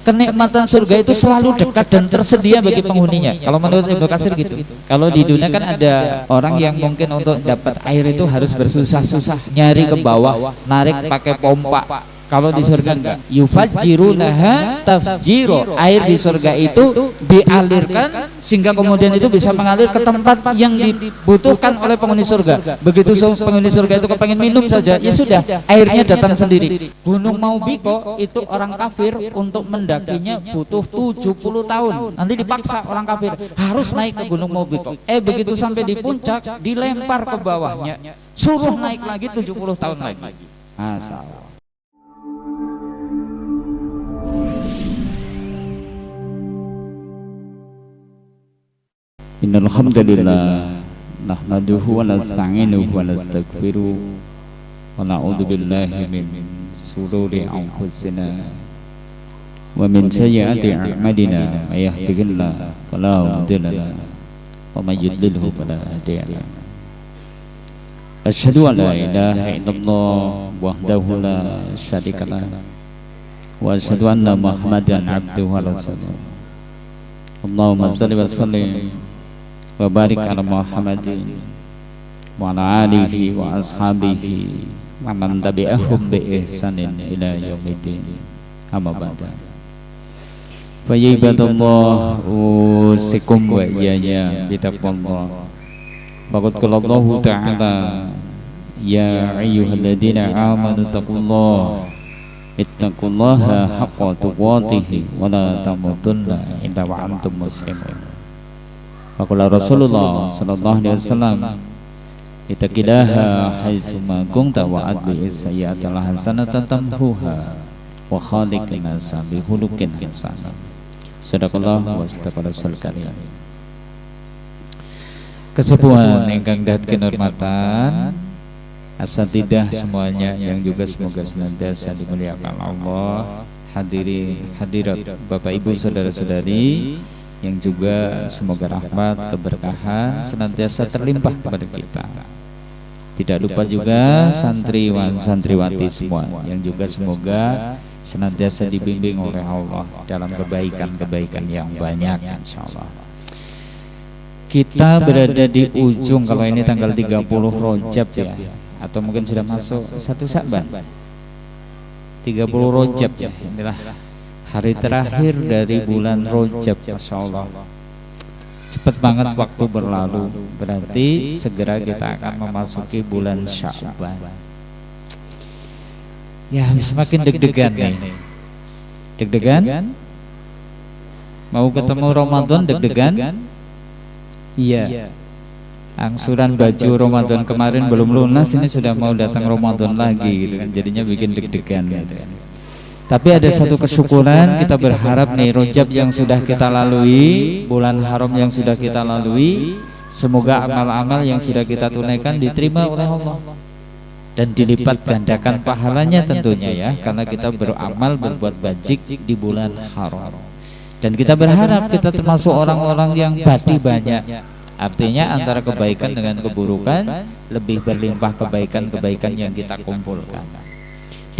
kenikmatan surga itu selalu dekat dan tersedia bagi penghuninya. Kalau menurut Ibnu Katsir gitu. Kalau di dunia kan ada orang yang mungkin untuk dapat air itu harus bersusah-susah nyari ke bawah, narik pakai pompa. Kalau di surga enggak, yufajjirunaha tafjiro. Air di surga itu dialirkan sehingga kemudian itu bisa mengalir ke tempat yang dibutuhkan oleh penghuni surga. Begitu penghuni surga itu kepengen minum saja, ya sudah, airnya datang sendiri. Gunung Maubiko itu orang kafir untuk mendakinya butuh 70 tahun. Nanti dipaksa orang kafir harus naik ke Gunung Maubiko. Begitu sampai di puncak dilempar ke bawahnya, suruh naik lagi 70 tahun lagi. Masalah. Innal hamdalillah nahmaduhu wa nasta'inuhu wa nastaghfiruh wa na'udzu billahi min shururi anfusina wa min sayyiati a'malina may yahdihillahu fala mudilla lahu wa may yudlilhu fala hadiya lahu. Asyhadu an la ilaha illallah wahdahu la syarika lahu wa asyhadu anna Muhammadan abduhu wa rasuluh. Allahumma shalli wa sallim wa barik ala Muhammadin wa ala alihi wa ashabihi wa man tabi'ahum bi ihsanin ila yaumiddin. Amma ba'du. Fa ya ibadallah usikum wa iyaya bi taqwallah. Faqad qala Allah ta'ala ya ayyuhalladzina amanu taqullaha ittaqullaha haqqa tuqatih wa la tamutunna illa wa antum muslimun. Faqala Rasulullah sallallahu alaihi wasallam ittaqillaha haitsuma kunta wa adbi sayyi'atal hasanatan tamhuha wa khaliqin nas bi khuluqin hasan. Sadaqallah wa sadaqa rasul karim. Kesepuhan ingkang dahat kinurmatan asatidah semuanya yang juga semoga senantiasa dimuliakan Allah, hadirat Bapak Ibu saudara-saudari yang juga semoga rahmat keberkahan senantiasa terlimpah kepada kita. Tidak lupa juga santriwan santriwati semua yang juga semoga senantiasa dibimbing oleh Allah dalam kebaikan-kebaikan yang banyak insyaallah. Kita berada di ujung, kalau ini tanggal 30 Rajab ya, atau mungkin sudah masuk 1 Sya'ban. 30 Rajab ya. Inilah hari terakhir dari bulan Rajab. Masya Allah, cepat banget waktu berlalu. Berarti segera kita akan memasuki bulan Sya'ban. Ya, semakin deg-degan nih. Deg-degan? Mau ketemu Ramadan deg-degan? Iya. Angsuran baju Ramadan kemarin belum lunas, ini sudah mau datang Ramadan lagi gitu kan. Jadinya bikin deg-degan gitu kan. Tapi ada satu kesyukuran, kita berharap nih Rajab yang sudah kita lalui, bulan haram yang sudah kita lalui, semoga amal-amal yang sudah kita tunaikan diterima oleh Allah dan dilipat gandakan pahalanya tentunya ya, karena kita beramal berbuat bajik di bulan haram. Dan kita berharap kita termasuk orang-orang yang badi banyak. Artinya antara kebaikan dengan keburukan lebih berlimpah kebaikan-kebaikan yang kita kumpulkan.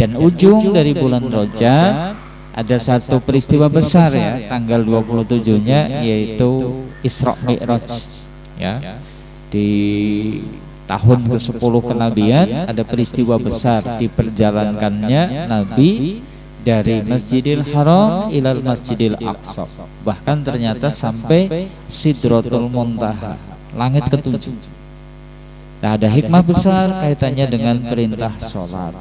Dan ujung dari bulan Rajab ada satu peristiwa besar ya, tanggal 27-nya yaitu Isra Mi'raj ya. Di tahun ke-10 kenabian ada peristiwa besar, diperjalankannya Nabi dari Masjidil Haram ilal Masjidil Aqsa, bahkan ternyata sampai Sidratul Muntaha, langit ketujuh. Nah, ada hikmah besar kaitannya dengan perintah sholat.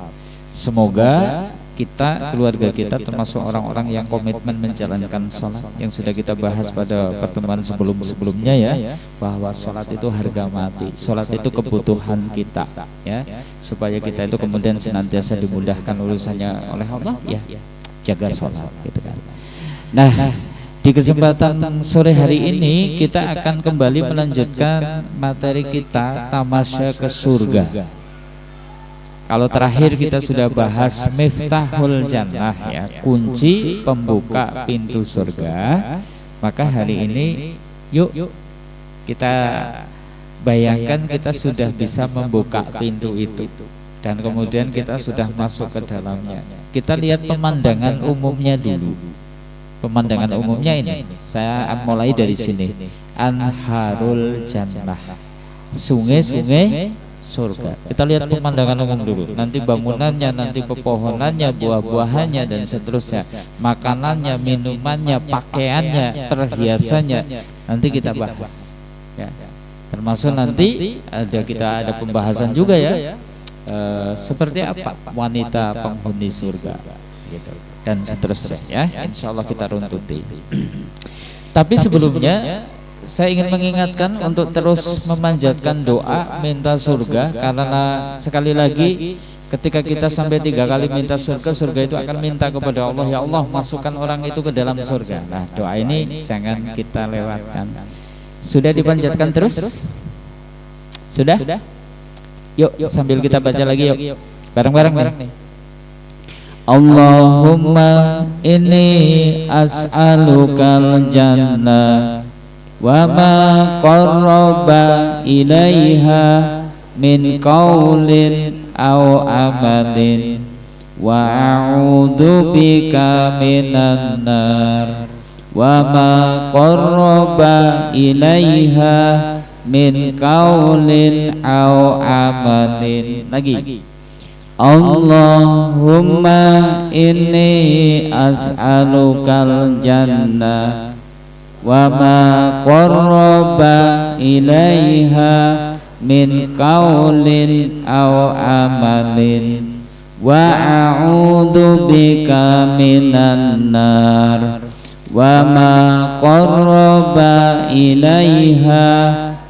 Semoga kita, keluarga kita termasuk orang-orang yang komitmen menjalankan sholat, yang sudah kita bahas pada pertemuan sebelum-sebelumnya ya, bahwa sholat itu harga mati, sholat itu kebutuhan kita ya, supaya kita itu kemudian senantiasa dimudahkan urusannya oleh Allah ya, jaga sholat gitu kan. Nah, di kesempatan sore hari ini kita akan kembali melanjutkan materi kita tamasya ke surga. Kalau terakhir kita sudah bahas Miftahul Jannah ya, kunci pembuka pintu surga, maka hari ini yuk kita bayangkan kita sudah bisa membuka pintu itu dan kemudian kita sudah masuk ke dalamnya. Kita lihat pemandangan umumnya dulu. pemandangan umumnya ini. Saya mulai dari sini. Anharul Jannah, sungai-sungai surga. Kita lihat pemandangan umum dulu. Nanti bangunannya, nanti pepohonannya, buah-buahannya dan seterusnya, makanannya, minumannya, pakaiannya, perhiasannya. Nanti kita bahas. Ya. Termasuk nanti ada pembahasan juga ya. Seperti apa wanita penghuni surga, gitu. Dan seterusnya ya. Insya Allah kita runtuti. Tapi sebelumnya saya ingin mengingatkan untuk terus memanjatkan doa minta surga, karena sekali lagi ketika kita sampai 3 kali minta surga, surga itu akan minta kepada Allah, ya Allah masukkan orang itu ke dalam surga. Nah, doa ini jangan kita lewatkan. Sudah dipanjatkan terus? Sudah? Yuk sambil kita baca lagi yuk. Bareng-bareng nih. Allahumma inni as'alukal jannah wa ma qarraba ilaiha min qaulin aw amalin wa a'udzu bika minan nar wa ma qarraba ilaiha min qaulin aw amalin. Lagi. Allahumma inni as'alukal jannah wa ma qarraba ilaiha min qaulin aw amalin wa a'udzu bika minan nar wa ma qarraba ilaiha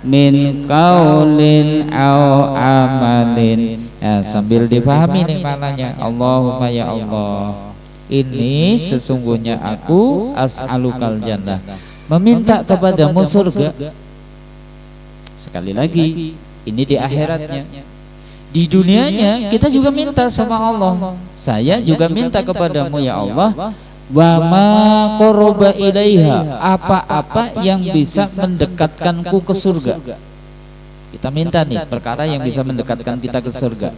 min qaulin aw amalin. Ya, sambil dipahami nih maknanya. Allahumma ya Allah, ini sesungguhnya aku as'alukal jannah, meminta kepadamu surga. Sekali lagi, ini di akhiratnya. Di dunianya kita juga minta sama Allah. Saya juga minta kepadamu ya Allah, wa ma qarraba ilaiha, apa-apa yang bisa mendekatkanku ke surga. Kita minta nih perkara yang bisa mendekatkan kita ke surga.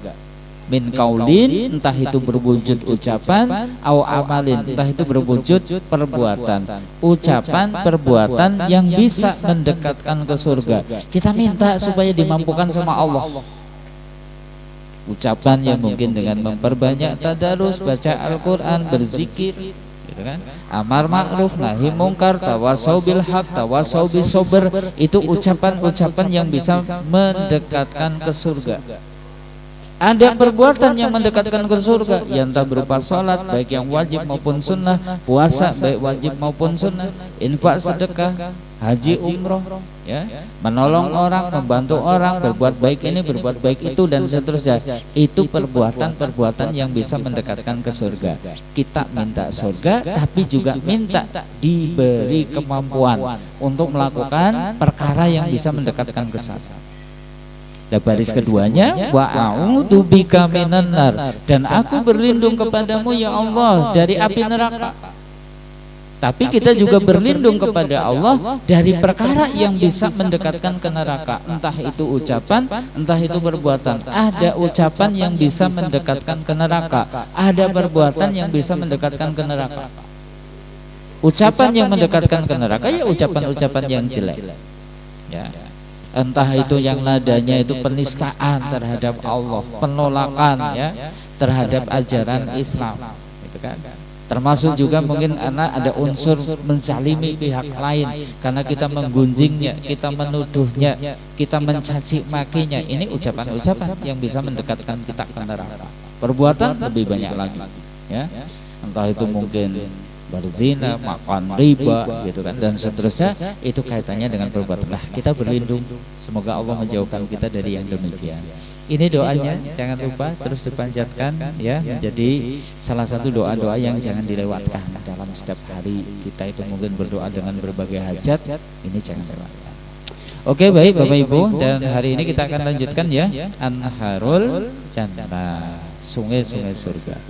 Min kaulin, entah itu berwujud ucapan, au amalin, entah itu berwujud perbuatan. Ucapan, perbuatan yang bisa mendekatkan ke surga. Kita minta supaya dimampukan sama Allah. Ucapan yang mungkin dengan memperbanyak tadarus, baca Al-Quran, berzikir, gitu kan? Amar ma'ruf nahi mungkar, tawasau bil haq, tawasau bis sabr, itu ucapan-ucapan yang bisa mendekatkan ke surga. Ada perbuatan yang mendekatkan ke surga, yang entah berupa sholat baik yang wajib maupun sunnah, puasa baik wajib maupun sunnah, infak sedekah, haji umroh, ya, menolong orang, membantu orang, berbuat baik ini, berbuat baik itu dan seterusnya. Itu perbuatan-perbuatan yang bisa mendekatkan ke surga. Kita minta surga, tapi juga minta diberi kemampuan untuk melakukan perkara yang bisa mendekatkan ke sana. Dan baris keduanya, wa a'udzu bika minan nar, dan aku berlindung kepadamu ya Allah dari api neraka. Tapi kita juga berlindung kepada Allah dari perkara yang bisa mendekatkan ke neraka, entah itu ucapan, entah itu perbuatan. Ada ucapan yang bisa mendekatkan ke neraka, ada perbuatan yang bisa mendekatkan ke neraka. Ucapan yang mendekatkan ke neraka ya ucapan-ucapan yang jelek, ya. Entah itu yang nadanya itu penistaan terhadap Allah, penolakan ya terhadap ajaran Islam, gitu kan. Termasuk juga mungkin ada unsur menzalimi pihak lain karena kita menggunjingnya, kita menuduhnya, kita mencaci makinya. Ini ucapan-ucapan yang bisa mendekatkan kita ke neraka. Perbuatan lebih banyak lagi, ya. Entah itu mungkin berzina, makan riba, gitu kan, dan seterusnya. Itu kaitannya dengan perbuatan. Nah, kita berlindung, semoga Allah menjauhkan kita dari yang demikian. Ini doanya, jangan lupa terus dipanjatkan ya, menjadi salah satu doa-doa yang jangan dilewatkan dalam setiap hari. Kita itu mungkin berdoa dengan berbagai hajat, ini jangan lewatkan. Oke, baik Bapak Ibu, dan hari ini kita akan lanjutkan ya, Anharul Jannah, sungai-sungai surga.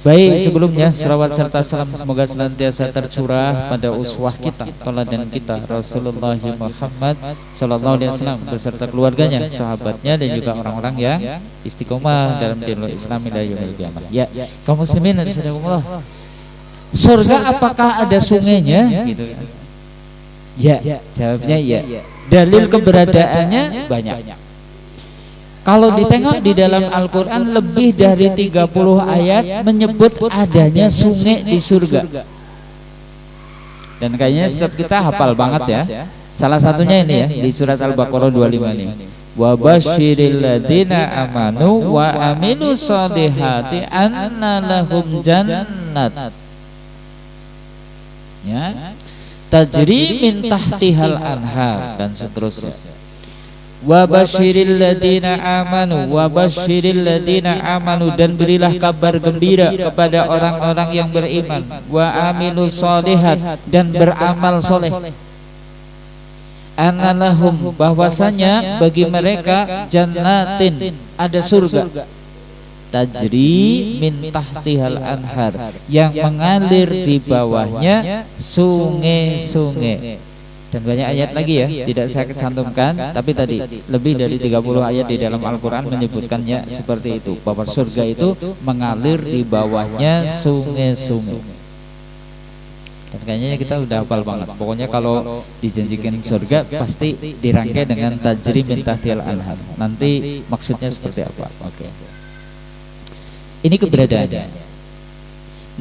Baik, sebelumnya selawat serta salam semoga senantiasa tercurah pada uswah kita, teladan kita, Rasulullah Muhammad sallallahu alaihi wasallam beserta keluarganya, sahabatnya dan juga orang-orang yang istiqomah dalam dinul Islam ila yaumil qiyamah. Ya, kaum muslimin rahimakumullah. surga apakah ada sungainya? Gitu kan. Ya, jawabnya ya. Dalil keberadaannya banyak. Kalau ditengok di dalam Al-Quran lebih dari 30 ayat menyebut adanya sungai di surga. Dan kayaknya setiap kita hafal banget ya. Salah satunya ini ya di surat Al-Baqarah 25 ini. Wa basyiril ladzina amanu wa amilus solihati anna lahum jannat. Ya. Tajri min tahtihal anhar dan seterusnya. Wa basyiril ladzina amanu dan berilah kabar gembira kepada orang-orang yang beriman, wa amilus solihat dan beramal soleh, annalahum bahwasanya bagi mereka jannatin ada surga, tajri min tahtihal anhar yang mengalir di bawahnya sungai-sungai. Dan banyak ayat lagi ya, tidak saya cantumkan, tapi tadi lebih dari 30 ayat di dalam Al-Quran menyebutkannya seperti itu, bahwa surga itu mengalir di bawahnya sungai-sungai. Dan kayaknya kita udah hafal banget. Pokoknya kalau dijanjikan surga pasti dirangkai dengan tajri min tahtihal anhar. Nanti maksudnya seperti apa? Oke. Ini keberadaannya.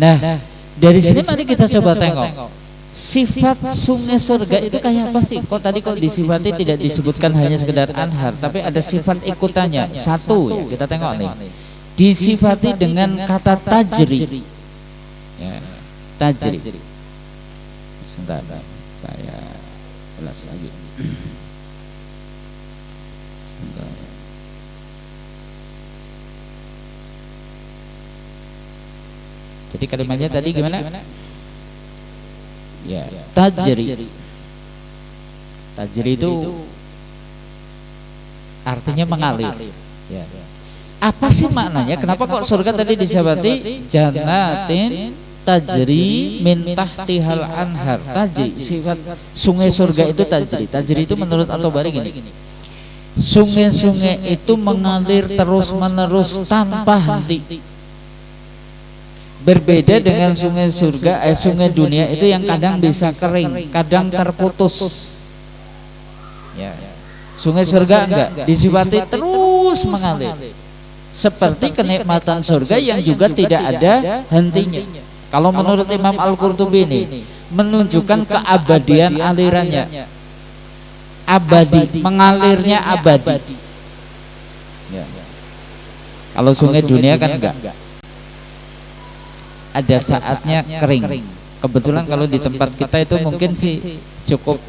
Nah, dari sini mari kita coba tengok sifat sungai surga itu kayak apa sih? Kok tadi kok disifati tidak disebutkan hanya sekedar anhar, tapi ada sifat ikutannya. Satu ya, kita tengok nih. Disifati dengan kata tajri. Ya, tajri. Sebentar, saya ulas lagi. Sebentar. Jadi kalimatnya tadi gimana? Ya, tajri. Tajri itu artinya mengalir. Ya. Apa sih maknanya? Kenapa kok surga tadi disebati jannatin tajri min tahtihal anhar? Tajri, sifat sungai surga itu tajri. Tajri itu menurut At-Tabari gini. Sungai-sungai itu mengalir terus-menerus tanpa henti. Berbeda dengan sungai surga, sungai dunia itu yang kadang bisa kering, kadang terputus. Ya. Sungai surga enggak, disifati terus mengalir. Seperti kenikmatan surga yang juga tidak ada hentinya. Kalau menurut Imam Al-Qurtubi ini menunjukkan keabadian alirannya. Abadi, mengalirnya abadi. Ya. Kalau sungai dunia kan enggak. Ada saatnya kering. Kebetulan kalau di tempat kita itu mungkin sih cukup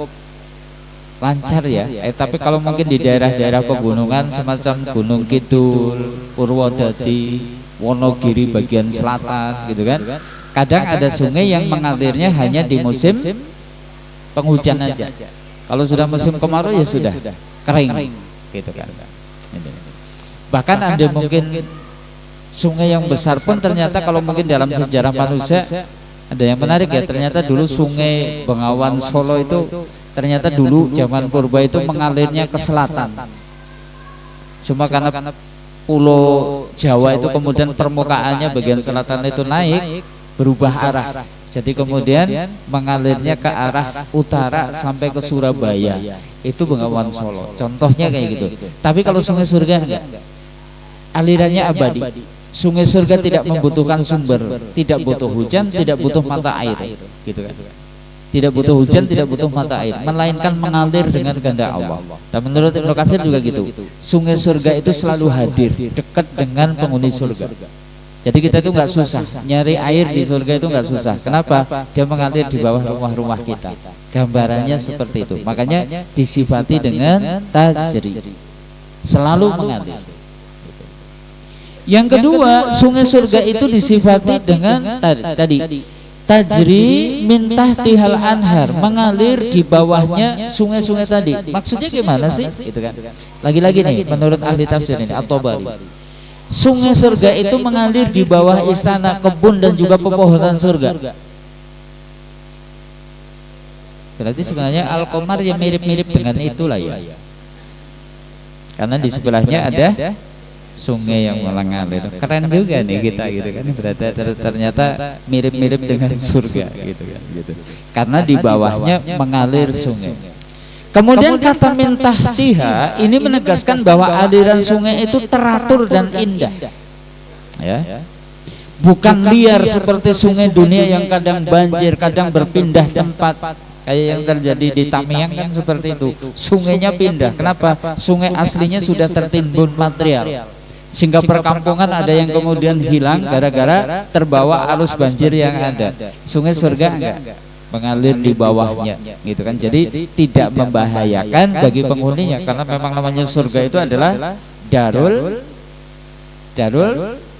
lancar ya. Tapi kalau mungkin di daerah-daerah pegunungan semacam Gunung Kidul, Purwodadi, Wonogiri bagian selatan gitu kan. Kadang ada sungai yang mengalirnya hanya di musim penghujan aja. Kalau sudah musim kemarau ya sudah kering gitu kan. Bahkan ada mungkin sungai yang besar pun ternyata kalau mungkin dalam sejarah manusia ada yang menarik ya, ternyata dulu sungai Bengawan Solo itu ternyata dulu zaman purba itu mengalirnya ke selatan. Cuma karena pulau Jawa itu kemudian permukaannya bagian selatan itu naik, berubah arah. Jadi kemudian mengalirnya ke arah utara sampai ke Surabaya. Itu Bengawan Solo. Contohnya kayak gitu. Tapi kalau sungai surga enggak. Alirannya abadi. Sungai surga tidak membutuhkan sumber, tidak butuh hujan, tidak butuh mata air, gitu kan? Tidak butuh hujan, tidak butuh mata air, melainkan mengalir dengan kehendak Allah. Dan menurut Ibnu Katsir juga gitu. Sungai surga itu selalu hadir, dekat dengan penghuni surga. Jadi kita itu nggak susah nyari air di surga, itu nggak susah. Kenapa? Dia mengalir di bawah rumah-rumah kita. Gambarannya seperti itu. Makanya disifati dengan tajri, selalu mengalir. Yang kedua, sungai surga itu disifati dengan tadi tajri min tahtihal anhar, mengalir di bawahnya sungai-sungai tadi. Maksudnya gimana sih? Itu kan. Lagi-lagi nih menurut ahli tafsir ini At-Tabari. Sungai surga itu mengalir di bawah istana, kebun dan juga pepohonan surga. Berarti sebenarnya Al-Qamar yang mirip-mirip dengan itulah ya. Karena di sebelahnya ada sungai yang mengalir. Keren juga nih kita gitu kan. Berarti ternyata mirip-mirip dengan surga gitu kan gitu. Karena di bawahnya mengalir sungai. Kemudian kata min tahtiha ini menegaskan bahwa aliran sungai itu teratur dan indah. Ya. Bukan liar seperti sungai dunia yang kadang banjir, kadang berpindah tempat. Kayak yang terjadi di Tamiang kan seperti itu. Sungainya pindah. Kenapa? Sungai aslinya sudah tertimbun material. Sehingga perkampungan ada yang kemudian hilang gara-gara terbawa arus banjir yang ada. Sungai surga enggak, mengalir di bawahnya gitu kan. Jadi tidak membahayakan bagi penghuninya karena memang namanya surga itu adalah darul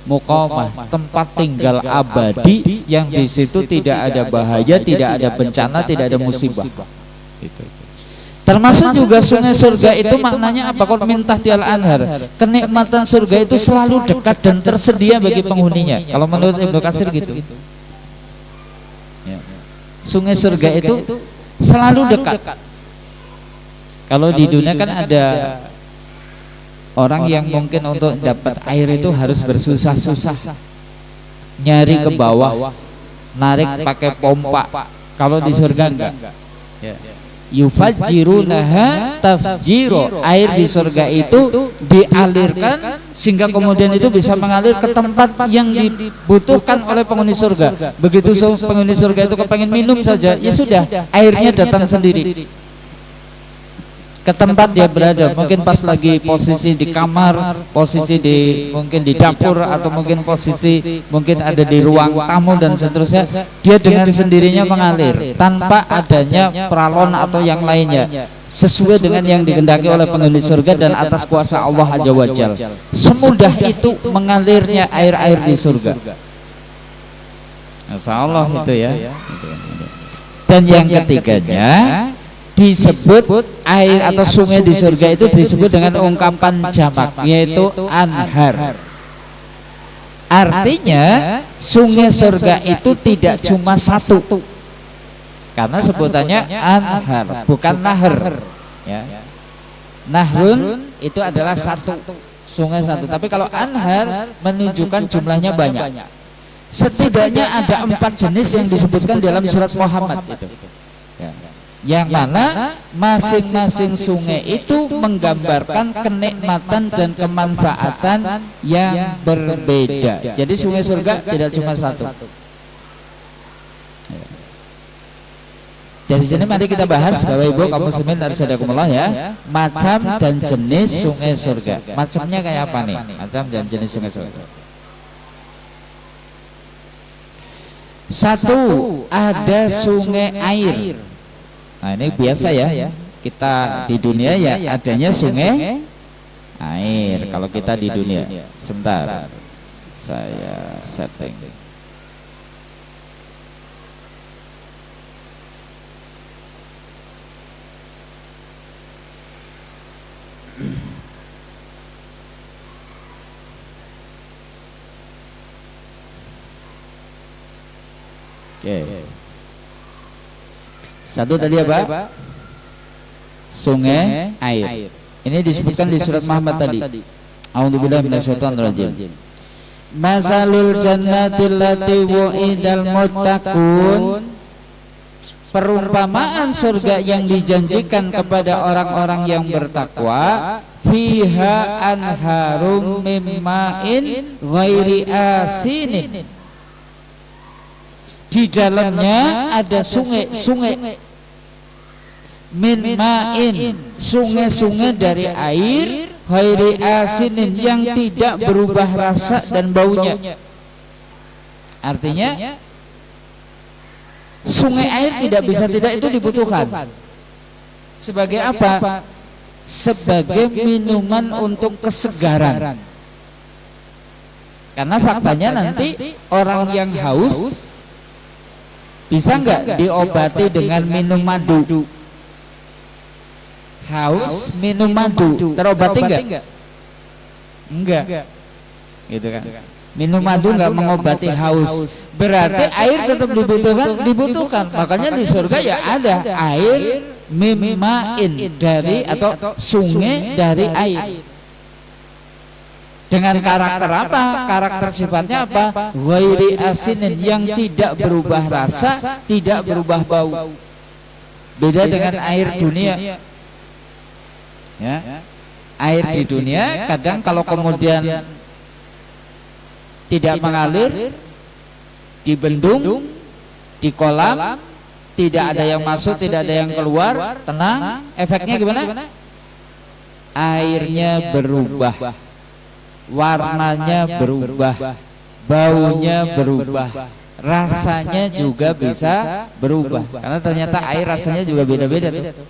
muqamah, tempat tinggal abadi yang di situ tidak ada bahaya, tidak ada bencana, tidak ada musibah. Termasuk juga sungai surga itu maknanya apa? Qul min tahtihal anhar. Kenikmatan surga itu selalu dekat dan tersedia bagi penghuninya. Kalau menurut Ibnu Katsir gitu. Sungai surga itu selalu dekat. Kalau di dunia kan ada orang yang mungkin untuk dapat air itu harus bersusah-susah nyari ke bawah, narik pakai pompa. Kalau di surga enggak. Yufajjirunaha tafjiro. Air di surga itu dialirkan sehingga kemudian itu bisa mengalir ke tempat yang dibutuhkan oleh penghuni surga. Begitu penghuni surga itu kepengen minum saja, ya sudah, airnya datang sendiri ke tempat dia berada. Mungkin pas lagi posisi di kamar, posisi di mungkin di dapur, atau mungkin posisi mungkin ada di ruang tamu dan seterusnya, dia dengan sendirinya mengalir tanpa adanya peralon atau yang lainnya, sesuai dengan yang dikehendaki oleh penghuni surga dan atas kuasa Allah Azza wa Jalla. Semudah itu mengalirnya air-air di surga. Insyaallah itu ya. Dan yang ketiganya disebut air atau sungai di surga itu disebut dengan ungkapan jamak, yaitu anhar. Artinya sungai surga itu tidak cuma satu, karena sebutannya anhar, bukan nahar ya. Nahrun itu adalah satu, sungai satu. Tapi kalau anhar menunjukkan jumlahnya banyak. Setidaknya ada 4 jenis yang disebutkan dalam surat Muhammad itu ya. Yang mana masing-masing sungai itu menggambarkan kenikmatan dan kemanfaatan yang berbeda. Jadi sungai surga tidak cuma satu. Dari sini mari kita bahas Bapak Ibu kaum muslimin arsyadakumullah ya, macam dan jenis sungai surga. Macamnya kayak apa nih? Macam dan jenis sungai surga. Satu, ada sungai air. Nah ini biasa ya, kita di dunia ya adanya sungai air. Kalau kita di dunia, sebentar saya setting. Oke. Satu tadi apa? Sungai air. Ini disebutkan di surat Muhammad tadi. A'udzubillahi minasyaitonir rajim. Masalul jannatil lati wa'idal muttaqun. Perumpamaan surga yang dijanjikan kepada orang-orang yang bertakwa, fiha anharum mimma'in ghairi asinin. Di dalamnya ada sungai-sungai min ma'in, sungai-sungai dari air ghairi asinin, yang tidak berubah rasa dan baunya. Artinya sungai air tidak bisa tidak itu dibutuhkan. Sebagai apa? Sebagai minuman untuk kesegaran. Karena faktanya nanti orang yang haus bisa enggak diobati dengan minum madu? Haus minum madu, terobati enggak? Enggak. Gitu kan. Minum madu enggak mengobati haus. Berarti air tetap dibutuhkan. Makanya di surga ya ada air mimma'in, dari atau sungai dari air. Dengan karakter apa? Karakter sifatnya apa? Ghairi asinin, yang tidak berubah rasa, tidak berubah bau. Beda dengan air dunia. Ya. Air di dunia kadang kalau kemudian tidak mengalir, dibendung, di kolam, tidak ada yang masuk, tidak ada yang keluar, tenang, efeknya gimana? Airnya berubah, warnanya berubah, baunya berubah, rasanya juga bisa berubah. Karena ternyata air rasanya juga beda-beda tuh.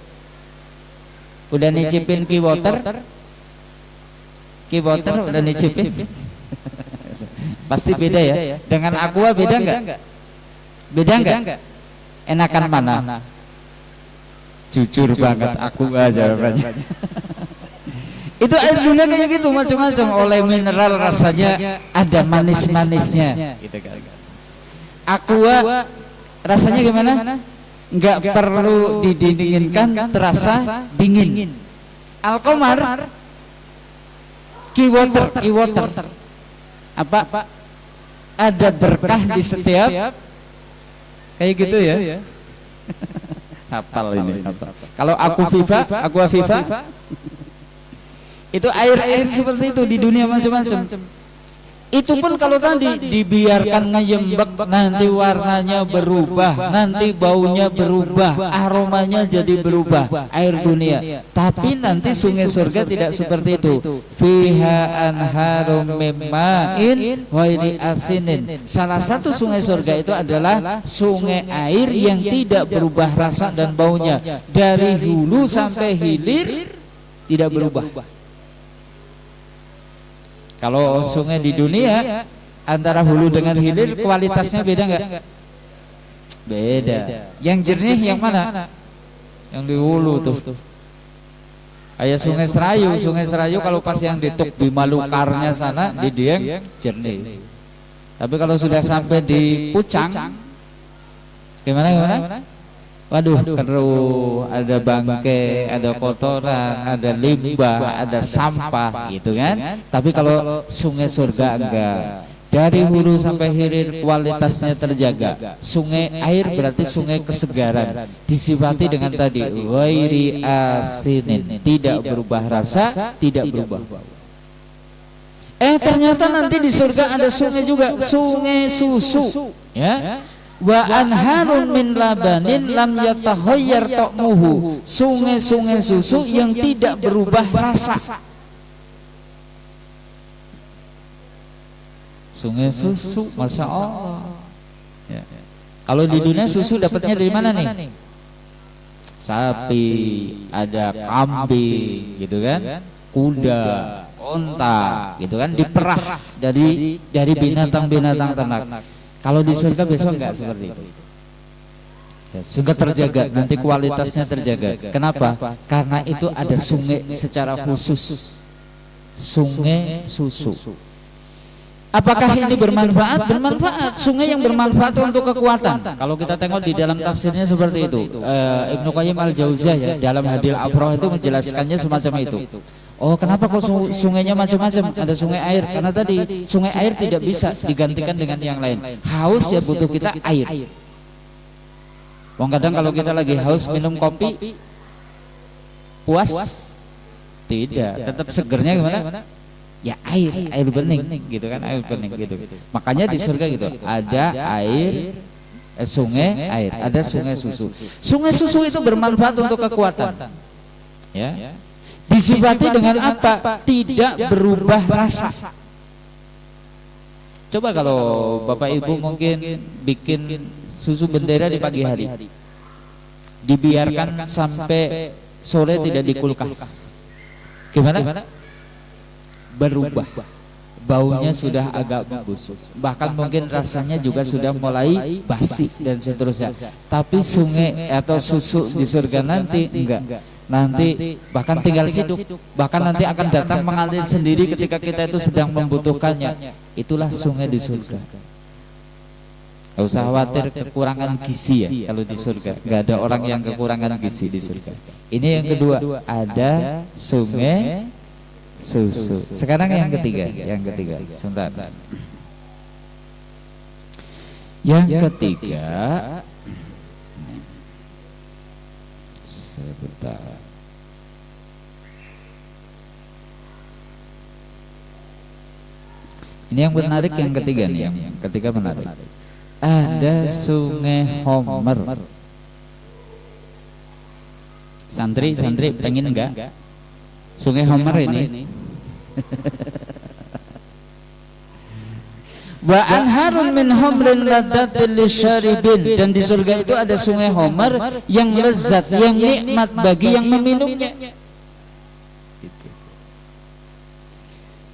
Udah nicipin key water udah nicipin? Pasti beda ya. Dengan aqua beda nggak? Beda nggak? Enakan mana? Jujur banget aqua jawabannya. Itu air dunia kayak gitu, macam-macam. Oleh mineral rasanya ada manis-manisnya. Aqua rasanya gimana? Nggak perlu didinginkan, terasa dingin. Alkomar, key water. Apa? Ada berkah di setiap kayak gitu ya. Hafal ini. Kalau aqua viva itu air seperti itu di dunia macam-macam. Itu pun kalau tadi dibiarkan ngeyembek, nanti warnanya berubah, nanti baunya berubah, aromanya jadi berubah, air dunia. Tapi nanti sungai surga tidak seperti itu. Fiha anharum mim ma'in ghairi asinin. Salah satu sungai surga itu adalah sungai air yang tidak berubah rasa dan baunya, dari hulu sampai hilir tidak berubah. Kalau sungai di dunia antara hulu dengan hilir kualitasnya beda nggak? Beda. Yang jernih yang mana? Yang di hulu tuh. Kayak Sungai Serayu kalau pas yang dituk di Malukarnya sana di Dieng jernih. Tapi kalau sudah sampai di Pucang, gimana? Waduh, keruh, ada bangke, ada kotoran, ada limbah, ada sampah, gitu kan? Tapi kalau sungai surga enggak. Dari hulu sampai hilir kualitasnya terjaga. Sungai air berarti sungai kesegaran. Disifati dengan tadi ghairi asinin, tidak berubah rasa, tidak berubah bau. Ternyata nanti di surga ada sungai juga, sungai susu, ya. Wa anharun min labanin lam yatahayyar ta'muhu, sungai-sungai susu yang tidak berubah rasa. Sungai susu, masya Allah. Ya. Kalau di dunia susu dapatnya dari mana nih? Sapi, ada kambing, gitu kan? Kuda, onta, gitu kan? Diperah dari binatang-binatang ternak. Kalau di surga besok enggak seperti itu. Surga terjaga, nanti kualitasnya terjaga. Kenapa? Karena itu ada sungai secara khusus. Sungai susu. Apakah ini bermanfaat? Bermanfaat. Sungai yang bermanfaat untuk kekuatan. Kalau kita tengok di dalam tafsirnya seperti itu. Ibnu Qayyim al-Jauziyah ya, dalam Hadil Afrah itu menjelaskannya semacam itu. Oh, kenapa kok sungainya macam-macam? Ada sungai air. Karena tadi sungai air tidak bisa digantikan dengan yang lain. Haus ya butuh kita air. Wong kadang kalau kita lagi haus minum kopi puas? Tidak. Tetap segernya gimana? Ya air bening gitu kan, air bening gitu. Makanya di surga gitu ada air, sungai air, ada sungai susu. Sungai susu itu bermanfaat untuk kekuatan. Ya. Disifati dengan apa? Tidak berubah rasa. Coba kalau Bapak Ibu mungkin bikin susu bendera di pagi hari, dibiarkan sampai sore tidak di kulkas, gimana? Berubah. Baunya sudah agak membusuk, bahkan mungkin rasanya juga sudah mulai basi dan seterusnya. Tapi sungai atau susu di surga nanti enggak. Nanti bahkan tinggal ciduk, bahkan nanti akan datang mengalir sendiri ketika kita itu sedang membutuhkannya. Itulah sungai di surga. Gak usah khawatir kekurangan gizi ya kalau di surga. Gak ada orang yang kekurangan gizi di surga. Ini yang kedua, ada sungai susu. Sekarang yang ketiga, sebentar. Yang ketiga, sebentar. Ini yang menarik yang ketiga nih, yang ketiga menarik. Ada Sungai Homer. Santri pengen enggak? Sungai Homer ini. Wa anharun min homrin ladzatil lisyaribin, dan di surga itu ada Sungai Homer yang lezat, yang nikmat bagi yang meminumnya.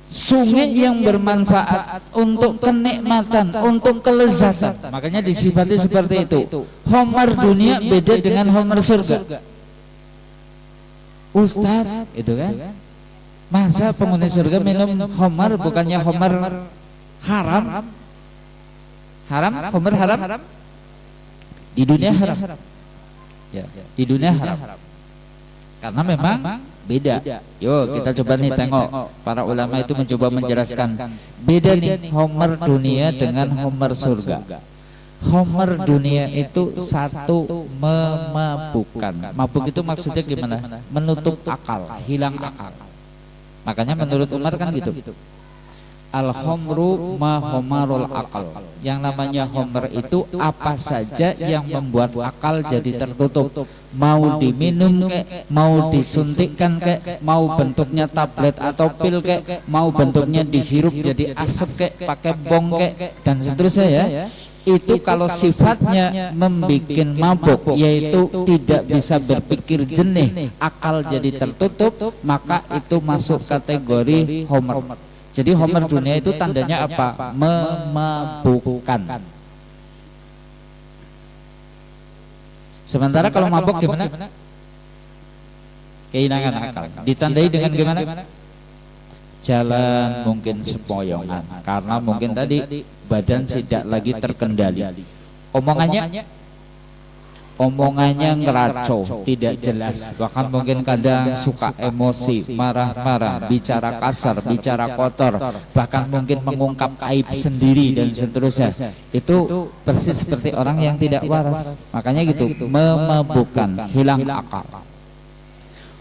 Sungai yang bermanfaat untuk kenikmatan, untuk kelezatan. Makanya disifati seperti itu. Homer dunia beda dengan Homer surga. Ustadz, itu kan? Masa penghuni surga minum Homer, bukannya Homer haram? Haram? Homer haram? Di dunia haram. Ya, di dunia haram. Karena memang beda. Yuk kita coba nih tengok, para ulama itu mencoba menjelaskan beda nih Homer dunia dengan Homer surga. Homer dunia itu satu memabukkan. Mabuk itu maksudnya gimana? Menutup akal, hilang akal. Makanya menurut Umar kan gitu. Al-homru ma homarul akal. Yang namanya homer itu apa saja yang membuat akal jadi tertutup. Mau diminum kek, mau disuntikkan kek, mau bentuknya tablet atau pil kek, mau bentuknya dihirup jadi asap kek, pakai bong kek, dan seterusnya ya. Itu kalau sifatnya membuat mabuk, yaitu tidak bisa berpikir jernih, akal jadi tertutup, maka itu masuk kategori homer. Jadi Homer dunia itu tandanya apa? Memabukkan. Sementara kalau mabuk gimana? Kehilangan akal. Ditandai dengan gimana? Jalan mungkin sempoyongan, karena mungkin tadi badan tidak lagi terkendali. Omongannya ngeraco, tidak jelas, bahkan mungkin kadang suka emosi, marah-marah, bicara kasar, bicara kotor, bahkan mungkin mengungkap aib sendiri dan seterusnya. Itu persis seperti orang yang tidak waras. Makanya gitu, memabukkan, hilang akal.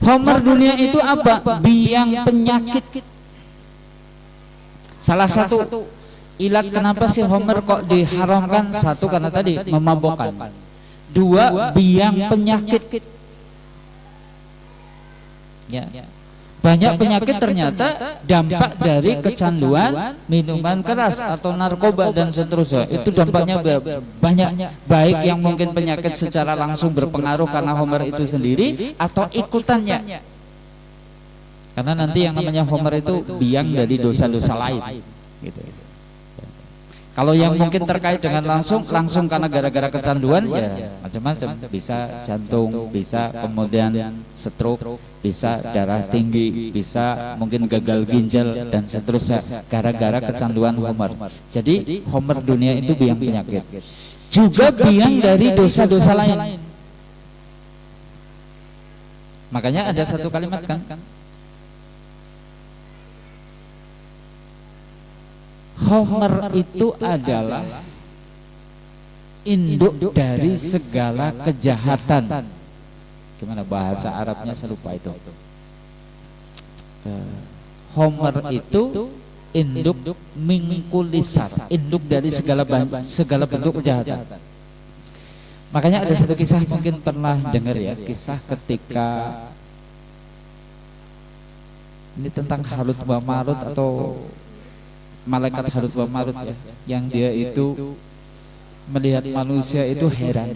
Homer dunia itu apa? Biang penyakit. Salah satu ilat kenapa sih Homer kok diharamkan? Satu karena tadi memabukkan. Dua, biang penyakit. Ya. Banyak penyakit ternyata dampak dari kecanduan minuman keras atau narkoba dan seterusnya. Itu dampaknya banyak, baik yang mungkin penyakit secara langsung berpengaruh karena Homer itu sendiri atau ikutannya. Karena nanti yang namanya Homer itu biang dari dosa-dosa lain gitu. Kalau yang mungkin terkait dengan langsung karena gara-gara kecanduan ya macam-macam, bisa jantung, bisa kemudian stroke, bisa darah tinggi, bisa mungkin gagal ginjal dan seterusnya gara-gara kecanduan Homer. Jadi Homer dunia itu biang penyakit, juga biang dari dosa-dosa lain. Makanya ada satu kalimat kan, Homer itu adalah induk dari segala kejahatan. Gimana bahasa Arabnya, saya lupa itu. Homer itu induk mingkulisar, induk dari segala bentuk kejahatan. Makanya ada satu kisah mungkin pernah dengar ya, kisah ketika ini tentang Harut wa Marut atau malaikat Harut wa Marut ya, yang dia itu melihat manusia itu heran.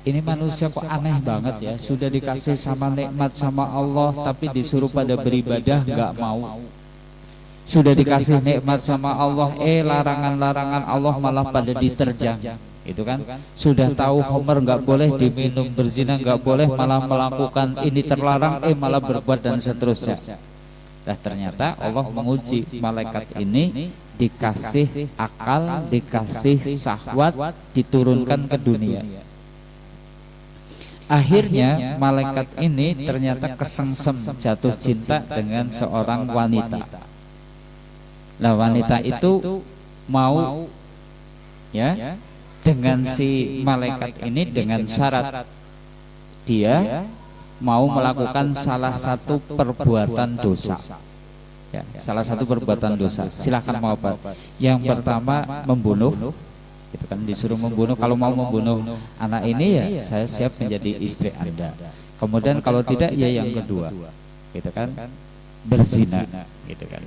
Ini manusia kok aneh banget ya, sudah dikasih sama nikmat sama Allah tapi disuruh pada beribadah nggak mau. Sudah dikasih nikmat sama Allah, larangan-larangan Allah malah pada diterjang. Itu kan, sudah tahu Homer nggak boleh diminum, berzina nggak boleh, malah melakukan ini terlarang, malah berbuat dan seterusnya. Nah ternyata Allah menguji malaikat ini, dikasih akal, dikasih syahwat, diturunkan ke dunia. Akhirnya malaikat ini ternyata kesengsem jatuh cinta dengan seorang wanita. Nah, wanita itu mau ya dengan si malaikat ini dengan syarat dia mau melakukan salah satu perbuatan dosa. Ya, salah satu perbuatan dosa. Silakan mau apa? Yang pertama membunuh, gitu kan, disuruh membunuh. Kalau mau membunuh anak ini ya saya siap menjadi istri Anda. Kemudian kalau tidak ya yang kedua, gitu kan, berzina, gitu kan.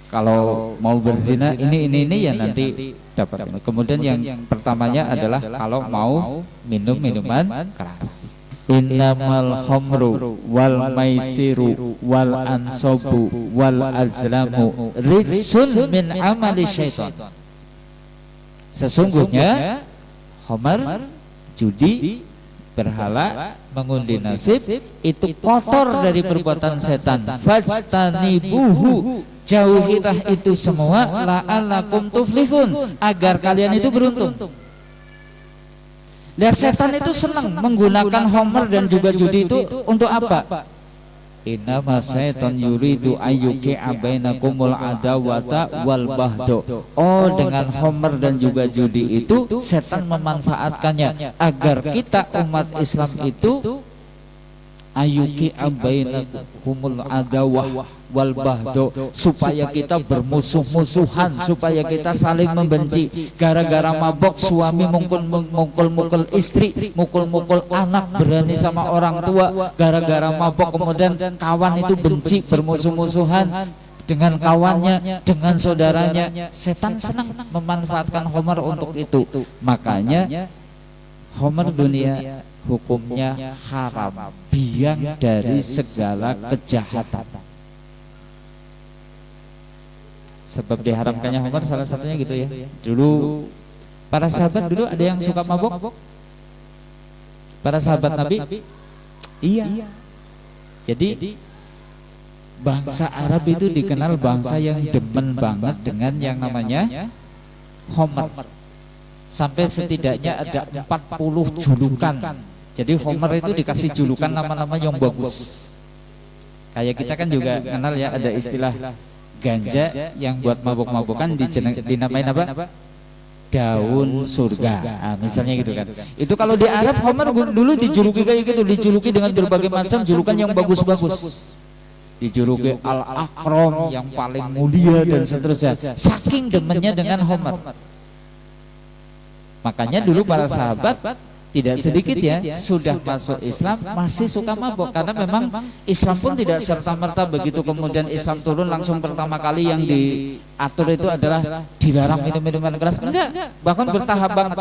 Kalau mau berzina ini ya nanti dapat. Kemudian yang pertamanya adalah kalau mau minum minuman keras. Innamal khamru wal maisiru wal ansabu wal azlamu rijsun min amali syaitan. Sesungguhnya khamar, judi, berhala, mengundi nasib itu kotor dari perbuatan setan. Fajtanibuhu, jauhilah itu semua, la'allakum tuflihun, agar kalian itu beruntung. Dan setan itu senang menggunakan homer dan juga judi itu untuk apa? Innama syaitan yuridu ayyuqi'a bainakumul adawata wal baghdha. Oh, dengan homer dan juga judi itu setan memanfaatkannya agar kita umat Islam itu ayyuqi'a bainakumul adawah wal baghdha, supaya kita bermusuh-musuhan, supaya kita saling membenci gara-gara mabok. Suami mukul istri, mukul anak, berani sama orang tua gara-gara mabok. Kemudian kawan itu benci, bermusuh-musuhan dengan kawannya, dengan saudaranya. Setan senang memanfaatkan homer untuk itu. Makanya homer dunia hukumnya haram, biang dari segala kejahatan. Sebab diharamkannya homer salah satunya gitu ya. Dulu para sahabat dulu ada yang suka mabok. Para sahabat Nabi, iya. Jadi bangsa Arab itu dikenal bangsa yang demen banget dengan yang namanya homer. Sampai setidaknya ada 40 julukan. Jadi homer itu dikasih julukan nama-nama yang bagus. Kayak kita kan juga kenal ya, ada istilah ganja yang buat mabuk-mabukan dinamain apa? Daun surga. Nah, misalnya gitu kan. Itu kalau di Arab homer dulu dijuluki kayak gitu, dijuluki dengan berbagai macam julukan yang bagus-bagus. Dijuluki al-akram, yang paling mulia dan seterusnya. Saking demennya dengan homer. Makanya dulu para sahabat tidak sedikit ya sudah masuk Islam masih suka mabok, karena memang Islam pun tidak serta-merta begitu kemudian Islam turun langsung pertama kali yang diatur itu adalah dilarang minum minuman keras. Enggak, bahkan bertahap banget.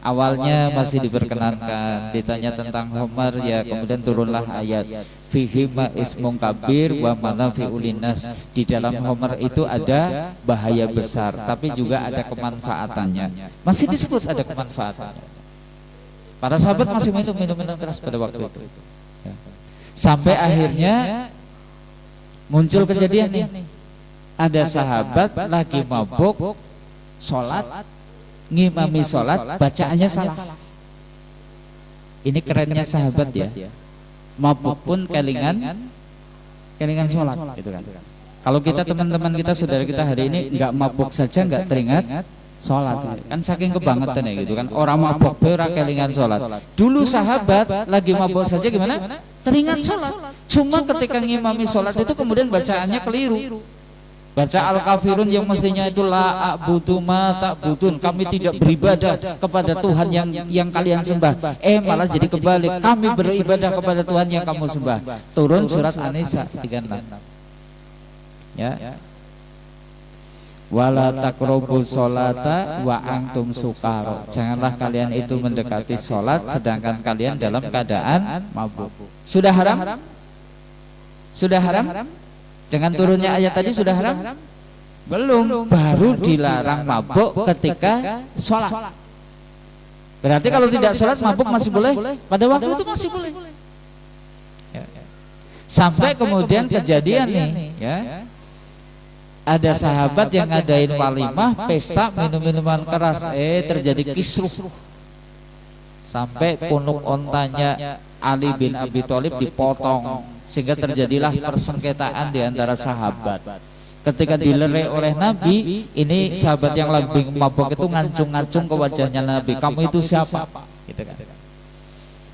Awalnya masih diperkenankan, ditanya tentang homer ya kemudian turunlah ayat fihi ma ismun kabir wa manafi'ul linnas. Di dalam homer itu ada bahaya besar tapi juga ada kemanfaatannya. Masih disebut ada kemanfaatannya. Para sahabat masih minum minuman keras pada waktu itu. Sampai akhirnya muncul kejadian nih. Ada sahabat lagi mabuk, sholat, ngimami sholat, bacaannya salah. Ini kerennya sahabat ya. Mabuk pun kelingan sholat, gitu kan. Kalau kita teman-teman kita, saudara kita hari ini nggak mabuk saja nggak teringat sholat, kan saking kebangetan ya gitu kan. Orang mabuk berak kelingan sholat. Dulu sahabat lagi mabuk saja gimana? Teringat sholat. Cuma ketika ngimami sholat itu kemudian bacaannya keliru. Baca al-kafirun yang mestinya itu la a'budu ma ta'budun, kami tidak beribadah kepada Tuhan yang kalian sembah. Malah jadi kebalik, kami beribadah kepada Tuhan yang kamu sembah. Turun surat An-Nisa 36. Ya. Wala taqrabu sholata wa antum sukara. Janganlah kalian itu mendekati sholat sedangkan kalian dalam keadaan mabuk. Sudah haram? Sudah haram? Dengan turunnya ayat tadi sudah haram? Belum, baru dilarang mabuk ketika sholat. Berarti kalau tidak sholat mabuk masih boleh? Pada waktu itu masih boleh. Sampai kemudian kejadian nih ya. Ada sahabat yang ngadain walimah, pesta minum minuman keras, terjadi kisruh. sampai punuk ontanya Ali bin Abi Thalib dipotong, sehingga terjadilah persengketaan di antara sahabat. Ketika dilerai oleh Nabi, ini sahabat yang lagi mabuk itu ngacung-ngacung ke wajahnya Nabi, kamu itu siapa? Gitu kan.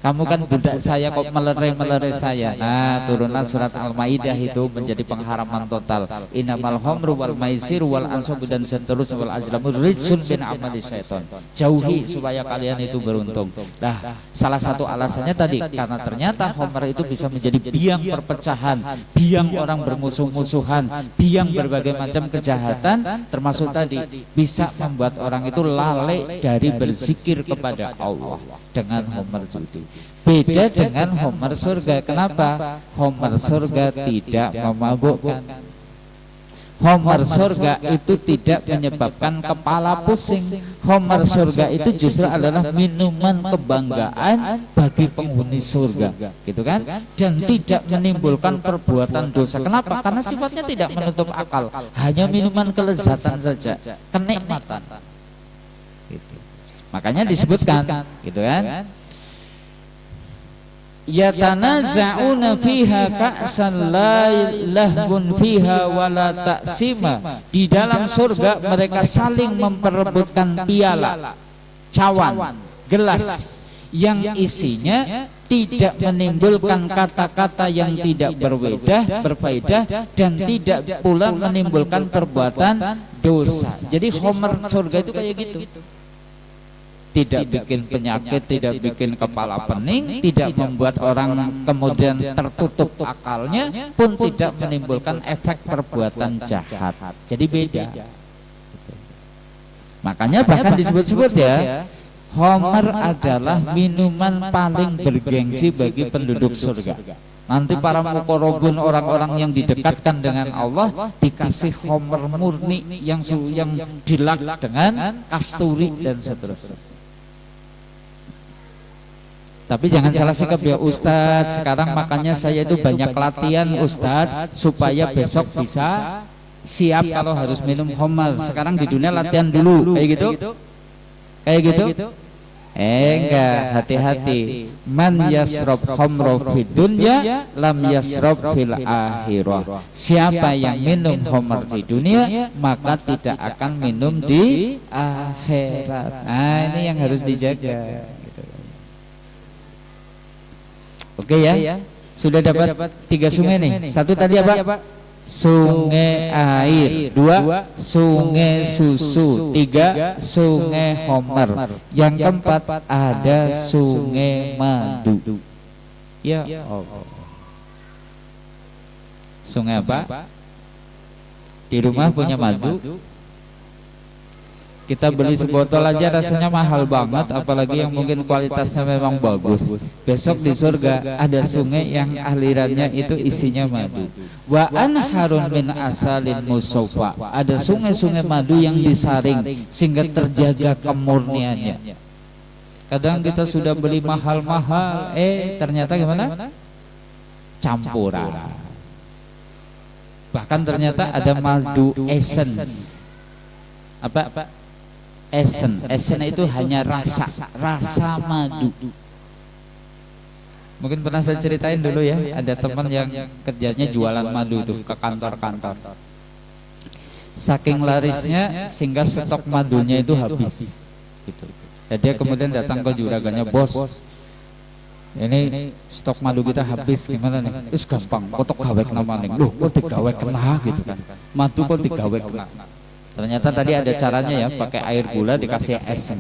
Kamu kan budak saya kok melerai saya. Nah, turunlah surat Al-Maidah itu menjadi pengharaman total. Innamal khamru wal maisiru wal ansabu dan seterusnya wal azlamu rijsun min amali syaiton. Jauhi supaya kalian itu beruntung. Nah, salah satu alasannya tadi karena ternyata khamr itu bisa menjadi biang perpecahan, biang orang bermusuh-musuhan, biang berbagai macam kejahatan, termasuk tadi bisa membuat orang itu lalai dari berzikir kepada Allah dengan khamr judi. Beda dengan khamr surga. Kenapa? Khamr surga tidak memabukkan. Khamr surga itu tidak menyebabkan kepala pusing. Khamr surga itu justru adalah minuman kebanggaan bagi penghuni surga, gitu kan? Dan tidak menimbulkan perbuatan dosa. Kenapa? Karena sifatnya tidak menutup akal, hanya minuman kelezatan saja, kenikmatan. Gitu. Makanya disebutkan, gitu kan? Yatanaza'una fiha ka'san la lahbun fiha wala ta'sima. Di dalam surga mereka saling memperebutkan piala, cawan, gelas yang isinya tidak menimbulkan kata-kata yang tidak berfaedah dan tidak pula menimbulkan perbuatan dosa. Jadi khamr surga itu kayak gitu. Tidak bikin penyakit, tidak bikin kepala pening, tidak membuat orang kemudian tertutup akalnya, pun tidak menimbulkan efek perbuatan jahat. Jadi beda. Makanya bahkan disebut-sebut ya, khamr adalah minuman paling bergengsi bagi penduduk surga. Nanti para muqarrabun, orang-orang yang didekatkan dengan Allah, dikasih khamr murni yang dilak dengan kasturi dan seterusnya. Tapi jangan salah sikap ya Ustadz, sekarang makanya saya itu banyak latihan Ustadz supaya besok bisa siap kalau harus minum khamr. Sekarang di dunia latihan dulu, kayak gitu? Kayak gitu? Enggak, hati-hati. Man yasrob khamra fid dunya lam yasrob fil akhirah. Siapa yang minum khamr di dunia maka tidak akan minum di akhirat. Nah, ini yang harus dijaga. Oke ya, sudah dapat 3 sungai nih. Satu tadi apa? Sungai air. 2 sungai susu. 3 sungai khamr. Yang keempat ada sungai madu. Ya Allah. Sungai apa? Di rumah punya madu, kita beli sebotol aja rasanya mahal banget, apalagi yang mungkin kualitasnya memang bagus. Besok di surga ada sungai yang alirannya itu isinya madu. Wa anharun min asalin musaffa. Ada sungai-sungai madu yang disaring sehingga terjaga kemurniannya. Kadang kita sudah beli mahal-mahal, ternyata gimana? Campuran. Bahkan ternyata ada madu essence. Apa? Essence itu hanya rasa madu. Mungkin pernah saya ceritain dulu ya, ada teman yang kerjanya jualan madu tuh ke kantor-kantor. Saking larisnya sehingga stok madunya itu habis. Gitu. Dan dia kemudian datang ke juraganya, bos, ini stok madu kita habis, gimana nih? Terus gampang, kotok gawe kena nih. Loh, kok digawe kena gitu kan? Madu kok digawe kena? Ternyata tadi ada caranya ya, pakai air gula dikasih esen.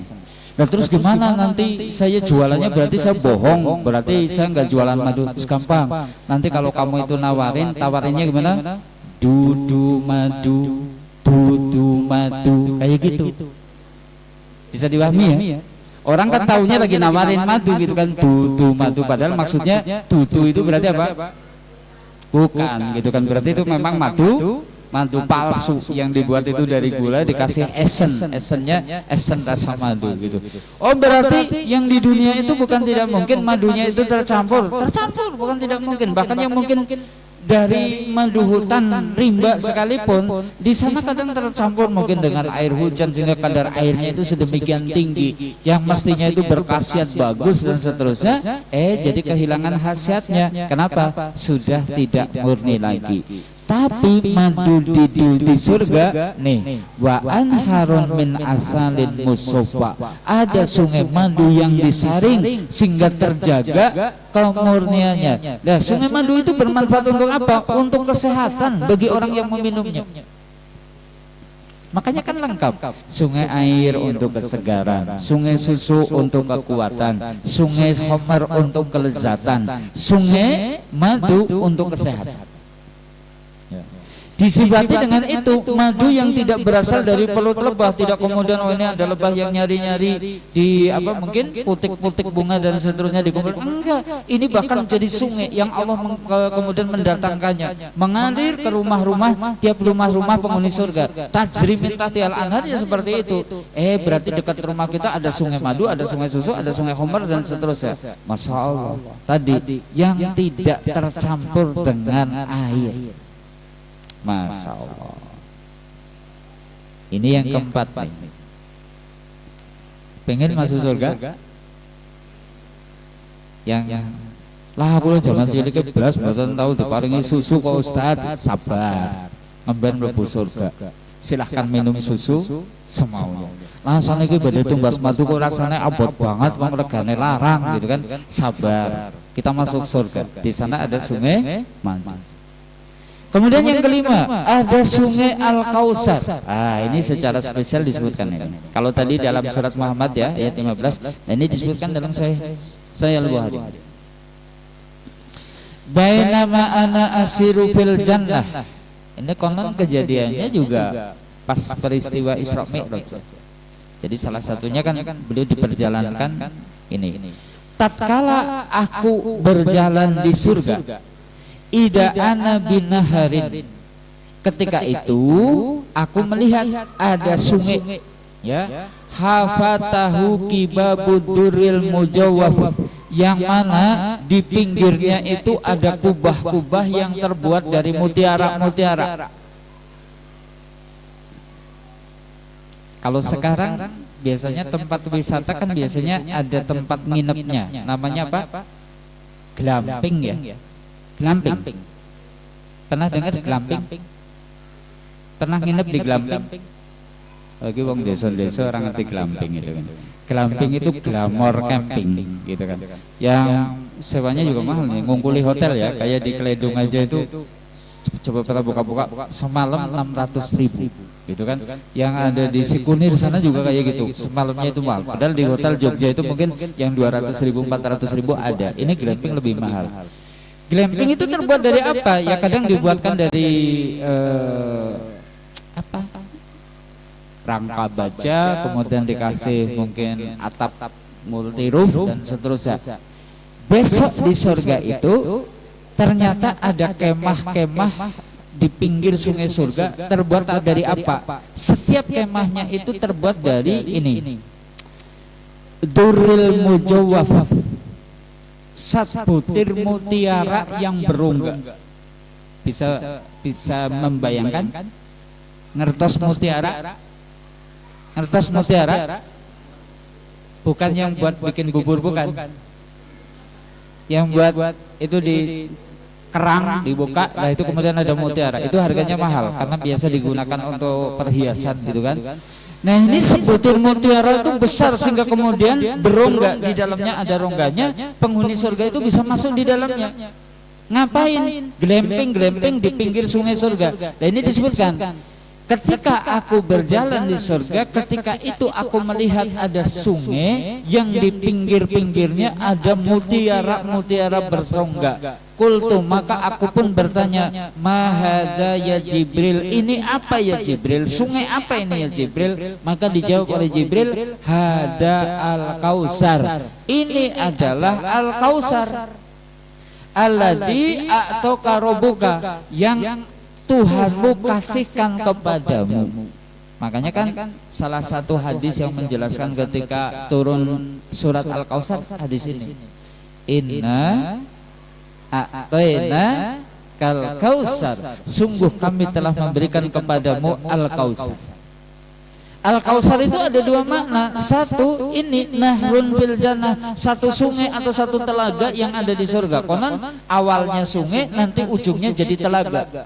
Nah terus gimana nanti saya jualannya, berarti saya bohong, berarti saya nggak jualan madu. Terus gampang, nanti kalau kamu itu tawarinnya gimana? Dudu madu, kayak gitu. Bisa diwahami ya? Orang kan taunya lagi nawarin madu gitu kan, dudu madu, padahal maksudnya dudu itu berarti apa? Bukan gitu kan, berarti itu memang madu palsu yang dibuat itu dari gula dikasih esennya esen rasa madu gitu. Oh berarti yang di dunia itu bukan tidak mungkin madunya itu tercampur bukan tidak mungkin, bahkan yang mungkin dari madu hutan rimba sekalipun, di sana kadang tercampur mungkin dengan air hujan sehingga kadar airnya itu sedemikian tinggi yang mestinya itu berkhasiat bagus dan seterusnya, jadi kehilangan khasiatnya. Kenapa? Sudah tidak murni lagi. Tapi madu di surga nih, wa anharun min asalin musoffa, ada sungai madu yang disaring sehingga terjaga kemurniannya. Nah, sungai madu itu bermanfaat untuk apa? Untuk kesehatan bagi orang yang meminumnya. Makanya kan lengkap, sungai air untuk kesegaran, sungai susu untuk kekuatan, sungai khamar untuk kelezatan, sungai madu untuk kesehatan. Disifati dengan itu, madu yang tidak berasal dari pelut lebah, tidak kemudian ini ada lebah yang nyari-nyari di apa mungkin putik-putik bunga dan seterusnya dikumpulkan. Enggak, ini bahkan jadi sungai yang Allah kemudian mendatangkannya, mengalir ke rumah-rumah, tiap rumah-rumah penghuni surga. Tajri min tahtihal anhar ya seperti itu. Berarti dekat rumah kita ada sungai madu, ada sungai susu, ada sungai khamar dan seterusnya. Masya Allah. Tadi yang tidak tercampur dengan air. Masya Allah. Ini yang keempat nih. Pengen masuk surga? Yang lah pula zaman cilik belas mboten tahu diparingi susu kok Ustaz. Sabar. Ngemben mlebu surga. Silahkan minum susu semaunya. Rasane iki badhe tumbas madu kok rasane abot banget, wong regane larang gitu kan. Sabar. Kita masuk surga. Di sana ada sungai madu. Kemudian yang kelima, ada sungai Al-Kausar. Ini secara spesial disebutkan ini. Kalau tadi dalam surat Muhammad ya, ayat 15, ini disebutkan dalam Sahih Al-Bukhari. Bainama ana asiru fil jannah. Ini konon kejadiannya juga pas peristiwa Isra Mi'raj. Jadi salah satunya kan beliau diperjalankan ini. Tatkala aku berjalan di surga, ida ana binaharin, ketika itu aku melihat ada sungai ya, hafatahu kibabuduril mujawwaf, yang mana di pinggirnya itu ada kubah-kubah yang terbuat dari mutiara-mutiara. Kalau sekarang biasanya tempat wisata kan biasanya ada tempat nginepnya, namanya apa? Glamping ya. Glamping. Pernah dengar glamping? Pernah nginep di glamping? Lagi wong desa-desa orang ngerti glamping itu kan. Glamping itu glamor camping gitu kan. Yang sewanya juga mahal nih, ngungkuli hotel ya, kayak di Kledung aja itu coba kita buka-buka semalam 600.000 gitu kan. Yang ada di Sikunir sana juga kayak gitu, semalamnya itu mahal. Padahal di hotel Jogja itu mungkin yang 200.000, 400.000 ada. Ini glamping lebih mahal. Glamping itu terbuat dari apa? Ya kadang dibuatkan dari apa? Rangka baja, kemudian dikasih mungkin atap multi roof dan seterusnya. Besok di surga itu ternyata ada kemah-kemah di pinggir sungai surga, terbuat dari apa? Setiap kemahnya itu terbuat dari ini. Durril mujawwaf, sebutir mutiara yang berongga. Bisa membayangkan? Ngertos mutiara? Ngertos mutiara? Bukan yang buat bikin bubur, bukan. Yang buat itu di kerang dibuka, nah itu kemudian ada mutiara. Itu harganya mahal karena biasa digunakan untuk perhiasan gitu kan. Nah ini sebutir mutiara itu besar sehingga kemudian berongga, di dalamnya ada rongganya, penghuni surga itu bisa masuk di dalamnya. Ngapain? Glamping di pinggir sungai surga. Nah ini disebutkan, ketika aku berjalan di surga, ketika itu aku melihat ada sungai yang di pinggir-pinggirnya ada mutiara-mutiara bersongga. Kultu, maka aku pun bertanya, mahada ya Jibril, ini apa ya Jibril? Sungai apa ini ya Jibril? Maka dijawab oleh Jibril, hada al-Kausar, ini adalah al-Kausar, alladzi a'taka rabbuka, yang Tuhanmu kasihkan kepadamu. Makanya kan salah satu hadis yang menjelaskan ketika turun surat Al-Kausar hadis ini, inna a'tayna kal kausar, sungguh kami telah memberikan kepadamu al kausar. Al kausar itu ada dua makna. Satu, ini nahrun fil jannah, satu sungai atau satu telaga yang ada di surga. Konon awalnya sungai, nanti ujungnya jadi telaga.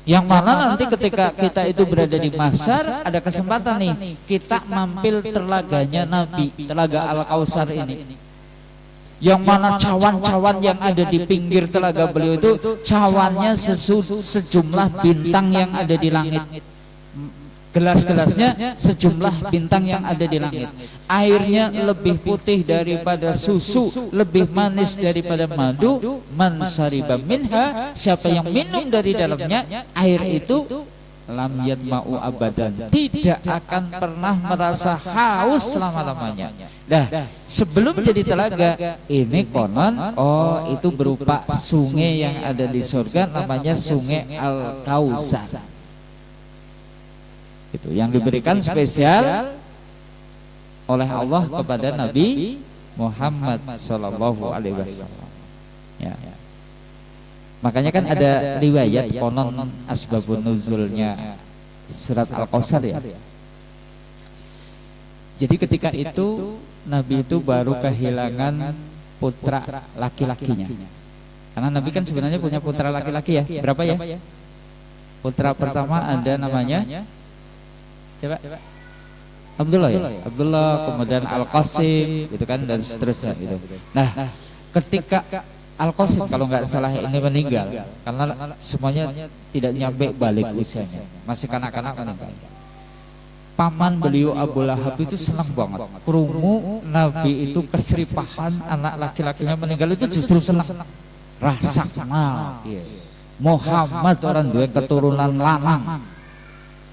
Yang mana nanti ketika kita itu berada di mahsyar, ada kesempatan nih kita mampir telaganya Nabi, telaga Al Kausar ini. Yang mana cawan-cawan yang ada di pinggir telaga beliau itu cawannya sejumlah bintang yang ada di langit. Gelas-gelasnya sejumlah bintang yang ada di langit. Airnya lebih putih daripada susu, lebih manis daripada madu. Man syariba minha, siapa yang minum dari dalamnya air itu, lam yadma'u abadan, tidak akan pernah merasa haus selama-lamanya. Nah, sebelum jadi telaga ini konon, oh itu berupa sungai yang ada di surga, namanya Sungai Al Kausar. Itu yang diberikan spesial oleh Allah kepada Nabi Muhammad sallallahu alaihi wasallam. Ya. Makanya kan ada riwayat konon asbabun nuzulnya surat Al-Kausar ya. Jadi ketika itu Nabi itu baru kehilangan putra laki-lakinya. Karena Nabi kan sebenarnya punya putra laki-laki ya. Berapa ya? Putra pertama ada namanya coba Abdullah ya, Abdullah, kemudian Al-Qasim gitu kan, dan seterusnya gitu. Nah, ketika Al-Qasim kalau nggak salah ini meninggal karena semuanya tidak nyampe balik usianya, masih kanak-kanak meninggal. Paman beliau Abu Lahab itu senang banget, krungu Nabi itu keseripahan anak laki-lakinya meninggal, itu justru senang, rasa kenal Muhammad orang dua keturunan lanang.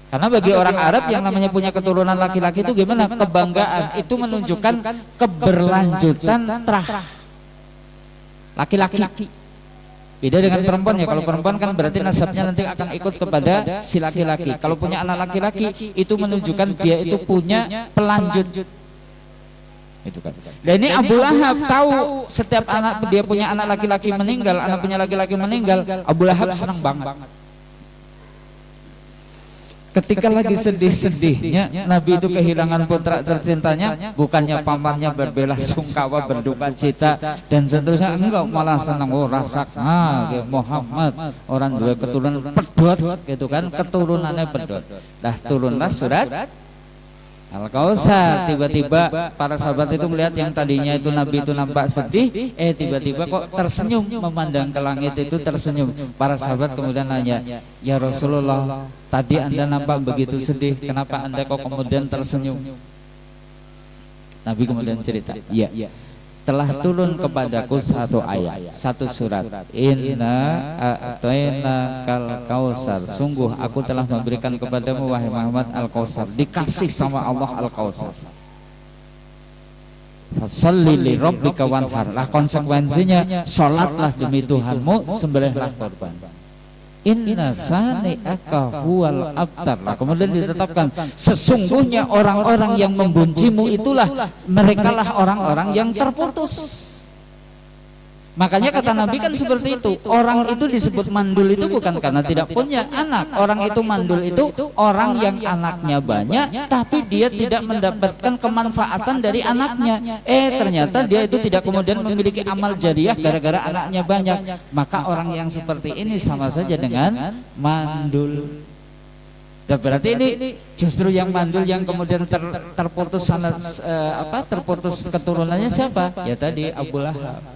Karena bagi orang Arab yang namanya punya keturunan laki-laki itu gimana? Kebanggaan, itu menunjukkan keberlanjutan terah laki-laki. Beda dengan perempuan ya. Kalau perempuan kan berarti nasabnya nanti akan ikut kepada si laki-laki. Kalau punya anak laki-laki itu menunjukkan dia itu punya pelanjut. Itu kan. Dan ini Abu Lahab tahu setiap anak dia punya anak laki-laki meninggal, anak punya laki-laki meninggal, Abu Lahab senang banget. Ketika lagi sedih-sedihnya Nabi itu kehilangan putra tercintanya, bukannya pamannya berbelasungkawa, berduka cita dan seterusnya, enggak, malah senang, oh rasakan Muhammad orang dua keturunan pedot gitu kan, keturunannya pedot. Dah turunlah surat Al-Kausar. Tiba-tiba para sahabat itu melihat yang tadinya itu Nabi itu nampak sedih, tiba-tiba kok tersenyum, memandang ke langit itu tersenyum. Para sahabat kemudian nanya, ya Rasulullah, tadi Anda nampak begitu sedih, kenapa Anda kok kemudian tersenyum? Nabi kemudian cerita, iya, telah turun kepadaku satu ayat, satu surat, inna a'tayna kal kausar, sungguh aku telah memberikan kepadamu wahai Muhammad al-Kausar, dikasih sama Allah al-Kausar. Fasalli li rabbika wanhar, lah konsekuensinya sholatlah demi Tuhanmu, sembelihlah korban. Inna sani'aka huwal abtar, lah kemudian ditetapkan sesungguhnya orang-orang yang membencimu itulah merekalah orang-orang yang terputus. Makanya kata Nabi kan seperti itu, orang itu disebut mandul itu bukan karena tidak punya anak. Orang itu mandul itu orang yang anaknya banyak tapi dia tidak mendapatkan kemanfaatan dari anaknya. Ternyata dia itu tidak kemudian memiliki amal jariah gara-gara anaknya banyak. Maka orang yang seperti ini sama saja dengan mandul. Dan berarti ini justru yang mandul yang kemudian terputus terputus keturunannya siapa? Ya tadi Abu Lahab.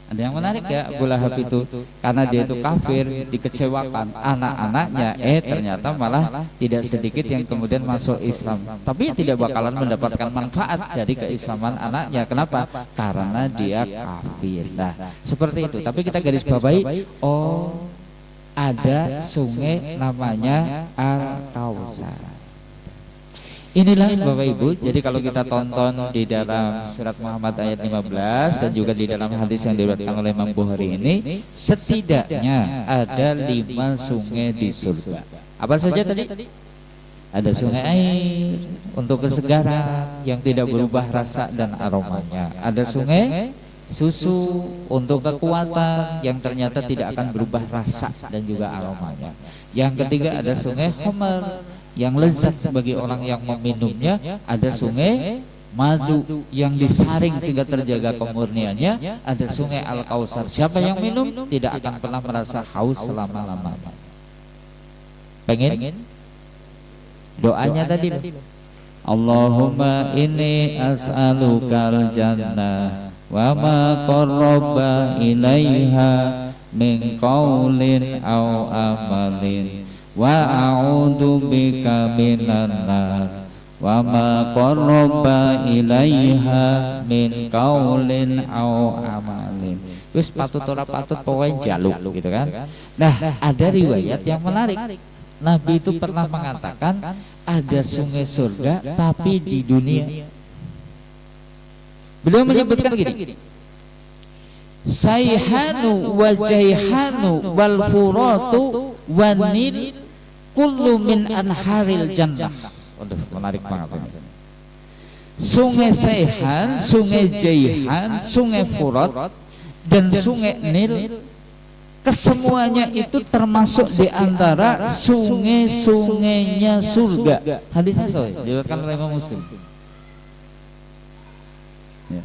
Ada yang menarik ya, Abu Lahab itu karena dia itu kafir, dikecewakan anak-anaknya, ternyata malah tidak sedikit yang kemudian masuk Islam, tapi tidak bakalan mendapatkan manfaat dari keislaman anaknya. Kenapa? Karena dia kafir. Nah seperti itu. Tapi kita garis bawahi, oh ada sungai namanya Al-Kausar. Inilah Bapak Ibu, jadi kalau kita tonton di dalam surat Muhammad ayat 15 dan juga di dalam hadis yang diriwayatkan oleh Imam Bukhari ini, setidaknya ada 5 sungai di surga. Apa saja tadi? Ada sungai air untuk kesegaran yang tidak berubah rasa dan aromanya. Ada sungai susu untuk kekuatan yang ternyata tidak akan berubah rasa dan juga aromanya. Yang ketiga ada sungai khamar yang lezat bagi orang yang meminumnya. Ada sungai madu yang disaring sehingga terjaga kemurniannya. Ada sungai Al-Kausar, siapa yang minum tidak akan pernah merasa haus selama-lamanya. Pengen? Doanya tadi loh. Allahumma inni as'alukal jannah wa ma qarraba ilaiha min qaulin aw amalin wa a'udzu bika minan nar wa ma qarraba ilaiha min qaulin aw amalin. Wis patut ora patut pokoke njaluk gitu kan. Nah, ada riwayat yang menarik. Nabi itu pernah mengatakan ada sungai surga tapi di dunia. Beliau menyebutkan gini, Sayhanu wa Jaihanu wal Furatu wan Nil kullu min anharil jannah. Waduh, menarik banget ini. Sungai Sayhan, sungai Jaihan, sungai Furat dan sungai Nil, kesemuanya itu termasuk di antara sungai-sungainya surga. Hadisnya sahih, diriwayatkan oleh Imam Muslim. Ya.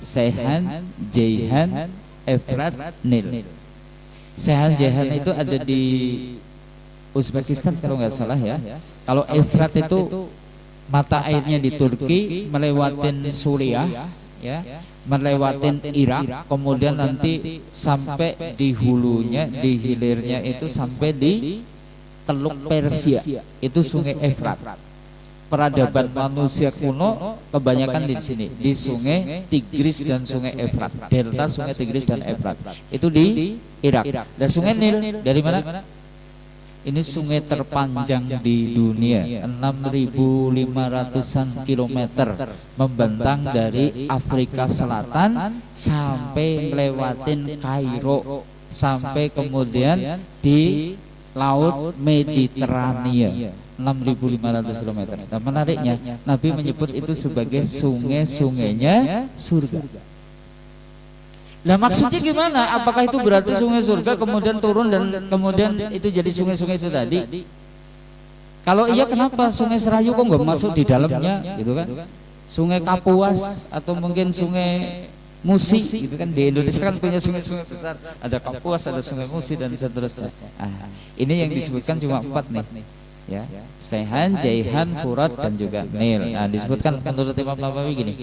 Sayhan, Jaihan, Efrat, Nil. Sayhan, Jaihan itu ada di Uzbekistan kalau nggak salah ya. Kalau Efrat itu mata airnya di Turki, melewatin Suriah, ya, melewatin Irak, kemudian nanti sampai di hulunya, di hilirnya itu sampai di Teluk Persia. Itu sungai Efrat. Peradaban manusia kuno kebanyakan di sini, di sungai Tigris dan sungai Efrat, delta sungai Tigris dan Efrat. Itu di Irak. Dan sungai Nil dari mana? Ini sungai terpanjang di dunia, 6.500-an kilometer, membentang dari Afrika Selatan sampai melewatin Kairo, sampai kemudian di Laut Mediterania, 6.500 km. Dan menariknya, Nabi menyebut itu sebagai sungai-sungainya surga. Nah, maksudnya gimana? Apakah itu berarti sungai surga kemudian turun dan kemudian itu jadi sungai-sungai itu tadi? Kalau iya, kenapa sungai Serayu kok nggak masuk di dalamnya, gitu kan? Sungai Kapuas atau mungkin sungai Musi, gitu kan? Di Indonesia kan punya sungai-sungai besar, ada Kapuas, ada sungai Musi dan seterusnya. Ini yang disebutkan cuma 4 nih, ya. Sayhan, Jaihan, Furat dan juga Nil. Nah, disebutkan menurut Imam Nawawi gini.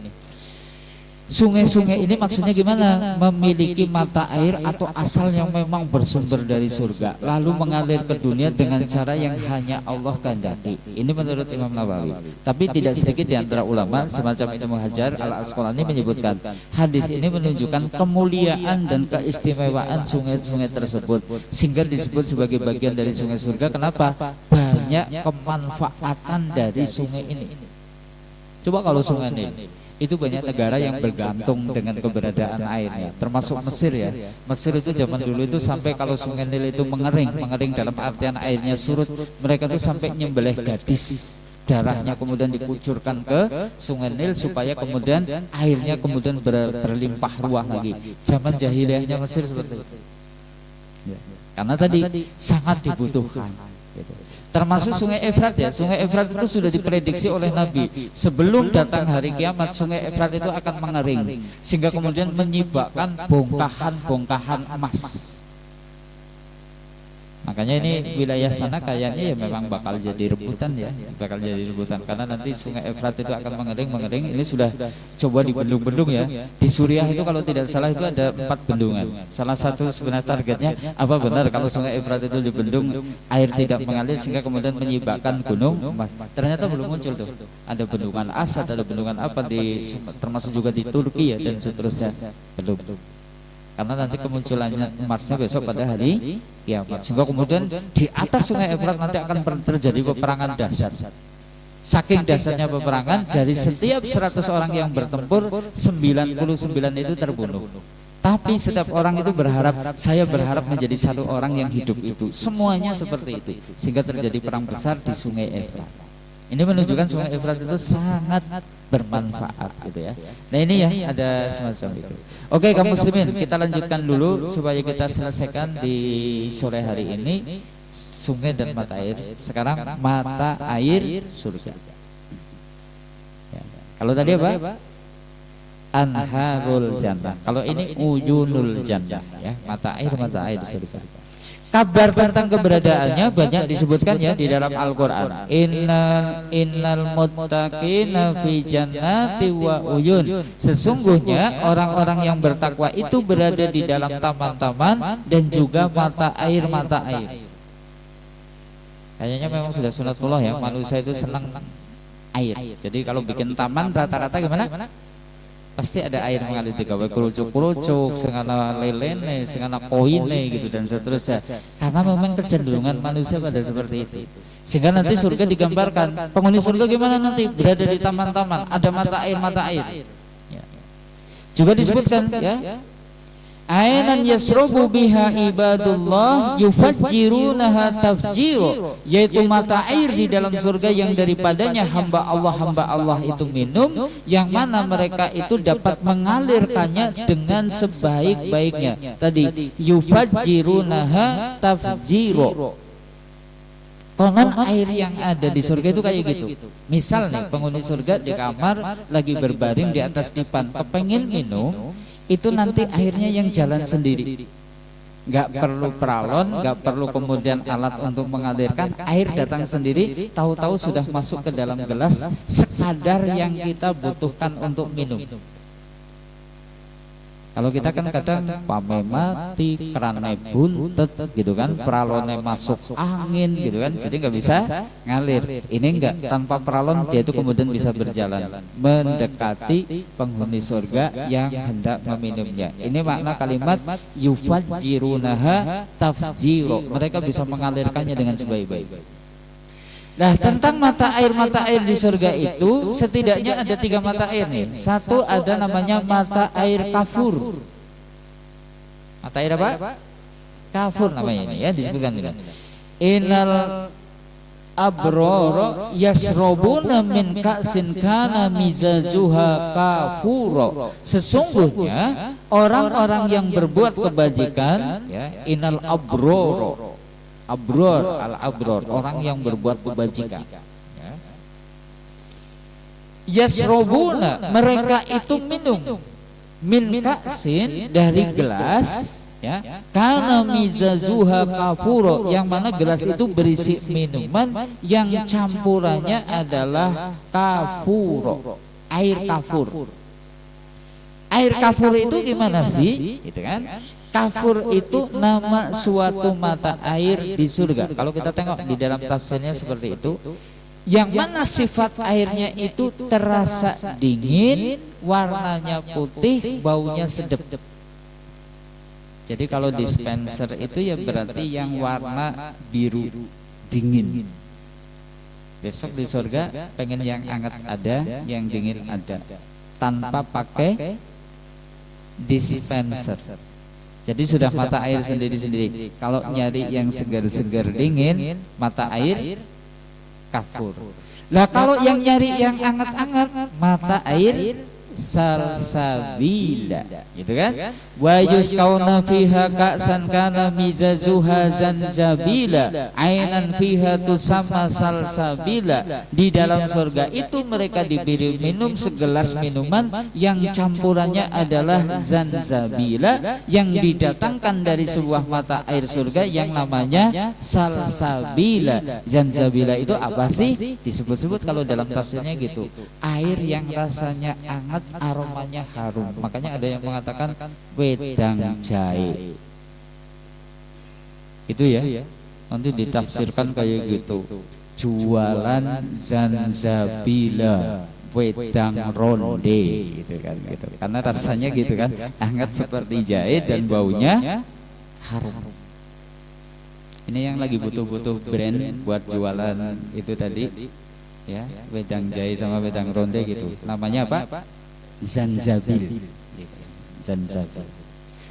Sungai-sungai ini maksudnya gimana? Memiliki mata air atau asal yang memang bersumber dari surga, lalu mengalir ke dunia dengan cara yang hanya Allah kehendaki. Ini menurut Imam Nawawi. Tapi tidak sedikit di antara ulama semacam Ibnu Hajar Al-Asqalani menyebutkan hadis ini menunjukkan kemuliaan dan keistimewaan sungai-sungai tersebut, sehingga disebut sebagai bagian dari sungai surga. Kenapa? Banyak kemanfaatan dari sungai ini. Coba kalau sungai Nil, itu banyak negara yang bergantung dengan keberadaan airnya, termasuk Mesir ya. Mesir itu zaman dulu itu sampai kalau sungai Nil itu mengering dalam artian airnya surut, mereka itu sampai nyembelih gadis, darahnya kemudian dikucurkan ke sungai Nil supaya kemudian airnya kemudian berlimpah ruah lagi. Zaman jahiliyahnya Mesir seperti itu. Karena tadi sangat dibutuhkan. Gitu. Termasuk sungai Efrat ya. Sungai Efrat itu sudah diprediksi oleh Nabi, sebelum datang hari kiamat sungai Efrat itu akan mengering, sehingga kemudian menyebabkan bongkahan-bongkahan emas. Makanya ini wilayah sana kayaknya ya memang bakal jadi rebutan ya, karena nanti sungai Efrat itu akan mengering. Ini sudah coba dibendung-bendung ya. Di Suriah itu kalau tidak salah itu ada 4 bendungan. Salah satu sebenarnya targetnya apa benar kalau sungai Efrat itu dibendung, air tidak mengalir sehingga kemudian menyebabkan gunung emas. Ternyata belum muncul tuh. Ada bendungan Asad, ada bendungan apa termasuk juga di Turki ya dan seterusnya. Belum. Karena nanti kemunculannya emasnya besok pada hari kiamat, sehingga kemudian di atas sungai Efrat nanti akan terjadi peperangan dahsyat. Saking dahsyatnya peperangan, dari setiap 100 orang yang bertempur, 99 itu terbunuh. Tapi setiap orang itu berharap, saya berharap menjadi satu orang yang hidup itu. Semuanya seperti itu, sehingga terjadi perang besar di sungai Efrat. Ini menunjukkan Sungai Efrat itu sangat bermanfaat gitu ya. Nah ini ya ada semacam itu. Oke kaum muslimin, kita lanjutkan dulu supaya kita selesaikan di sore hari ini sungai dan mata air. Sekarang mata air surga. Ya. Kalau tadi apa? Anharul jannah. Kalau ini uyunul jannah ya, mata air surga. Kabar tentang keberadaannya banyak disebutkan ya di dalam Al-Qur'an. Innal muttaqina fi jannati wa uyun. Sesungguhnya orang-orang yang bertakwa itu berada di dalam taman-taman dan juga mata air. Kayaknya memang sudah sunatullah ya, manusia itu senang air. Jadi kalau bikin taman rata-rata gimana? Pasti ada air mengalir di gawe kerucuk-kerucuk, sengana lelene, sengana koine gitu dan seterusnya. Karena memang kecenderungan manusia pada seperti itu. Sehingga nanti surga digambarkan, penghuni surga gimana nanti? Berada di taman-taman, ada mata air. Ya. Juga disebutkan ya. Ainan yasrobu biha ibadullah yufajjirunaha tafjiro, yaitu mata air di dalam surga yang daripadanya hamba Allah itu minum, yang mana mereka itu dapat mengalirkannya dengan sebaik-baiknya. Tadi yufajjirunaha tafjiro. Konon air yang ada di surga itu kayak gitu. Misal nih penghuni surga di kamar lagi berbaring di atas dipan, kepengin minum, itu nanti airnya yang jalan sendiri, nggak perlu peralon, nggak perlu kemudian alat untuk mengalirkan, air datang sendiri, tahu-tahu sudah masuk ke dalam gelas sekadar yang kita butuhkan untuk minum. Kalau kita kan kadang pame mati, kerana buntet gitu kan, peralonnya masuk angin gitu kan, jadi nggak bisa ngalir. Ini enggak, tanpa peralon dia itu kemudian bisa berjalan mendekati penghuni surga yang hendak meminumnya. Ini makna kalimat yufajjirunaha tafjiro, mereka bisa mengalirkannya dengan sebaik-baik. Nah tentang mata air di surga itu setidaknya ada 3 mata air nih. Satu ada namanya mata air kafur. Mata air apa? Kafur namanya ini ya, disebutkan ini. Innal abroro yasrobuna min ka'sin kana mizajuha kafuro. Sesungguhnya orang-orang yang berbuat kebajikan ya, innal abroro, abror, al-abror, orang yang berbuat kebajikan ya. Yasrobuna, mereka itu minum min ka'sin, dari gelas ya, kana mizazuha kafuro, yang mana gelas itu berisi minuman yang campurannya adalah kafuro, air kafur. Air kafur itu gimana sih? Gitu kan? Kafur itu nama suatu mata air di surga. Kalau kita tengok di dalam tafsirnya seperti itu, yang mana sifat airnya itu terasa dingin, warnanya putih, baunya sedap. Jadi kalau dispenser itu ya berarti yang warna biru dingin. Besok di surga pengen yang hangat ada, yang dingin ada, tanpa pakai dispenser. Jadi sudah mata air sendiri-sendiri. Kalau nyari yang segar-segar dingin, mata air kafur. Lah kalau yang nyari yang anget-anget, mata air salsabila, gitu kan? Wa yusqauna fiha ka'san kana mizazuha zanjabila, ainan fiha tusamma salsabila. Di dalam surga itu mereka diberi minum segelas minuman yang campurannya adalah zanjabila, yang didatangkan dari sebuah mata air surga yang namanya salsabila. Zanjabila itu apa sih? Disebut-sebut kalau dalam tafsirnya gitu, air yang rasanya hangat, aromanya harum. Makanya ada yang mengatakan wedang jahe. Itu ya. Nanti ditafsirkan kayak gitu. Jualan zanjabila, wedang ronde gitu kan gitu. Karena rasanya gitu kan, hangat seperti jahe dan baunya harum. Ini yang lagi butuh-butuh brand buat jualan itu tadi ya, wedang jahe sama wedang ronde gitu. Namanya apa? Zanjabil. Zanjabil.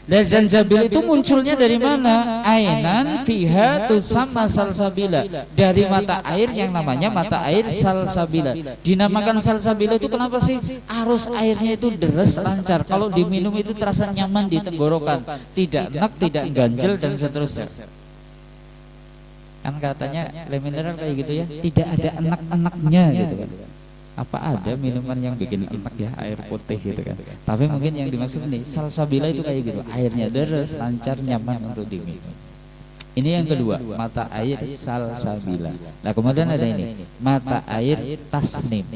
Dan zanjabil itu munculnya dari mana? Ainan fiha tusamma salsabila. Dari mata air yang namanya mata air salsabila. Dinamakan salsabila itu kenapa sih? Arus airnya itu deres lancar. Kalau diminum itu terasa nyaman di tenggorokan, tidak enak, tidak ganjel dan seterusnya. Kan katanya air mineral kayak gitu ya, tidak ada enak-enaknya gitu kan. Apa ada minuman yang bikin enak ya, air putih gitu kan. Tapi mungkin yang dimaksud ini salsabila itu kayak gitu, airnya deres, lancar, nyaman untuk diminum. Ini yang kedua, mata air salsabila. Nah kemudian ada ini, mata air tasnim,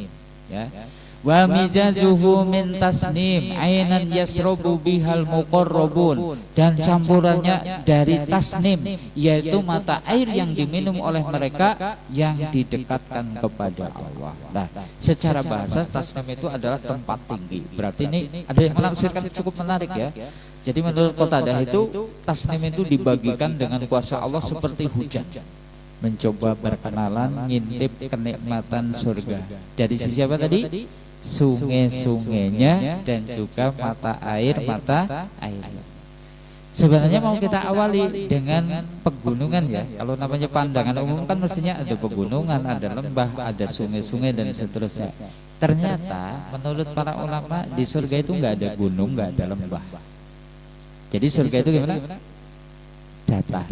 ya. Wa mijazuhu min tasnim ainan yasrobu bihal muqarrabun, dan campurannya dari tasnim, yaitu mata air yang diminum oleh mereka yang didekatkan kepada Allah. Nah, secara bahasa tasnim itu adalah tempat tinggi. Berarti ini ada yang menafsirkan cukup menarik ya. Jadi menurut Qatadah itu tasnim itu dibagikan dengan kuasa Allah seperti hujan, mencoba berkenalan, ngintip kenikmatan surga. Dari sisi apa tadi? Sungai-sungainya dan juga mata air airnya. Sebenarnya mau kita awali dengan pegunungan ya. Kalau namanya pandangan umum kan mestinya ada pegunungan, ada lembah, ada sungai-sungai dan seterusnya. Ternyata menurut para ulama di surga itu nggak ada gunung, nggak ada lembah. Jadi surga itu gimana? Datar.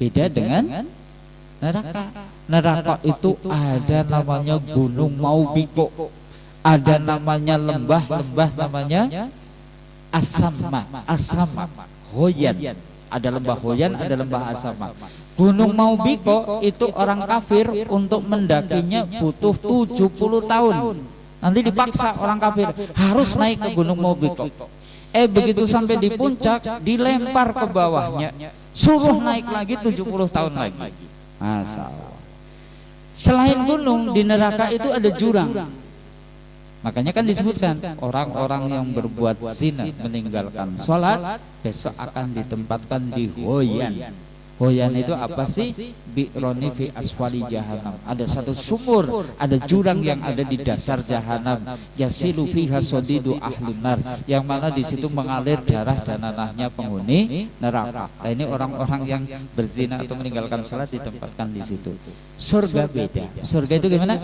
Beda dengan neraka. Neraka itu ada namanya gunung Maubiko, ada namanya lembah namanya Asama, Hoyan. Ada lembah Hoyan, ada lembah Asama. Gunung Maubiko itu orang kafir untuk mendakinya butuh 70 tahun. Nanti dipaksa orang kafir harus naik ke Gunung Maubiko. Begitu sampai di puncak dilempar ke bawahnya, suruh naik lagi 70 tahun lagi. Masalah. Selain gunung, di neraka itu ada jurang. Makanya kan disebutkan orang-orang yang berbuat zina meninggalkan sholat besok akan ditempatkan di Hoyan. Hoyan itu apa sih? Bi'roni fi aswali jahanam. Ada satu sumur, ada jurang yang ada di dasar jahanam. Yasilu fiha sodidu ahlunar, yang mana di situ mengalir darah dan nanahnya penghuni neraka. Nah, ini orang-orang yang berzina atau meninggalkan sholat ditempatkan di situ. Surga beda. Surga itu gimana?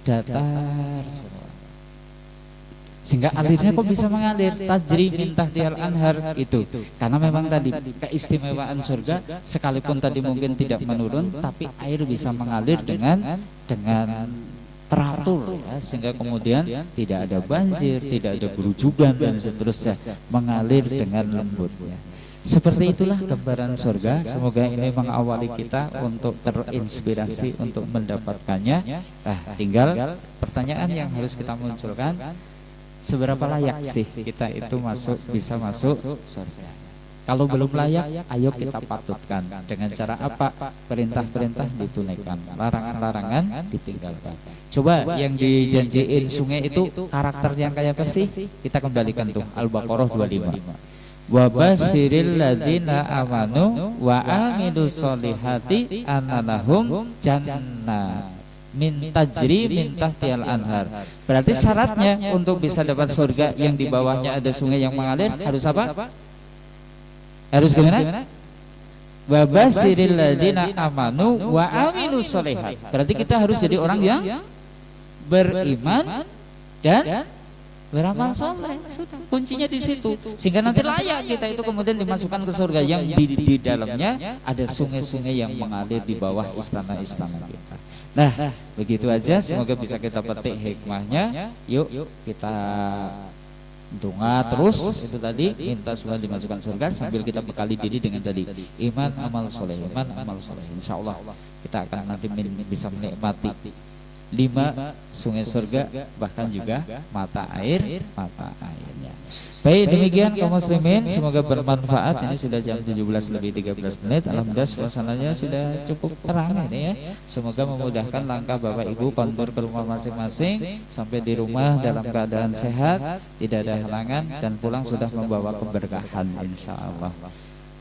Datar semua. Sehingga alirnya kok bisa mengalir, tajri min tahtihal anhar itu. Karena memang tadi keistimewaan surga, sekalipun tadi mungkin tidak menurun, tapi air bisa mengalir dengan teratur ya, sehingga kemudian tidak ada banjir, tidak ada gerujukan dan seterusnya, mengalir dengan lembutnya. Seperti itulah gambaran surga. Semoga ini mengawali kita untuk terinspirasi untuk mendapatkannya. Nah, tinggal pertanyaan yang harus kita munculkan, seberapa layak sih kita itu bisa masuk surga? Kalau belum layak, ayo kita patutkan. Dengan cara apa? Perintah-perintah ditunaikan, larangan-larangan ditinggalkan. Coba yang dijanjiin sungai itu karakter yang kayak apa sih? Kita kembalikan tuh Al-Baqarah 25. Wa basyiril ladzina amanu wa amilus solihati annalahum jannah min tajri min tahtihal anhar. Berarti syaratnya untuk bisa dapat surga yang di bawahnya ada sungai yang mengalir harus apa? Harus gimana? Wa basyiril ladzina amanu wa amilus solihat. Berarti kita harus jadi orang yang beriman dan beramal soleh. Sudah, kuncinya di situ. Sehingga nanti layak kita itu kemudian dimasukkan ke surga yang di dalamnya ada sungai-sungai yang mengalir di bawah istana-istana kita. Nah, begitu aja. Semoga bisa kita petik hikmahnya. Yuk kita doa terus itu tadi, minta supaya dimasukkan surga sambil kita bekali diri dengan tadi iman amal soleh, iman amal soleh. Insya Allah kita akan nanti bisa menikmati 5 sungai surga, bahkan juga mata airnya. Baik, demikian kaum muslimin, semoga bermanfaat. Ini sudah jam 17:13. Alhamdulillah suasananya sudah cukup terang ini ya. Semoga memudahkan langkah Bapak Ibu kontur ke rumah masing-masing, sampai di rumah dalam keadaan sehat, tidak ada halangan, dan pulang sudah membawa keberkahan insyaallah.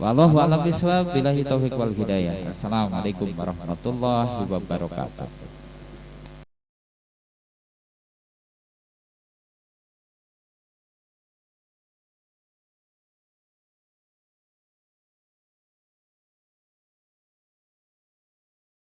Wallahu a'lam bishawab, billahi taufiq wal hidayah. Assalamualaikum warahmatullahi wabarakatuh.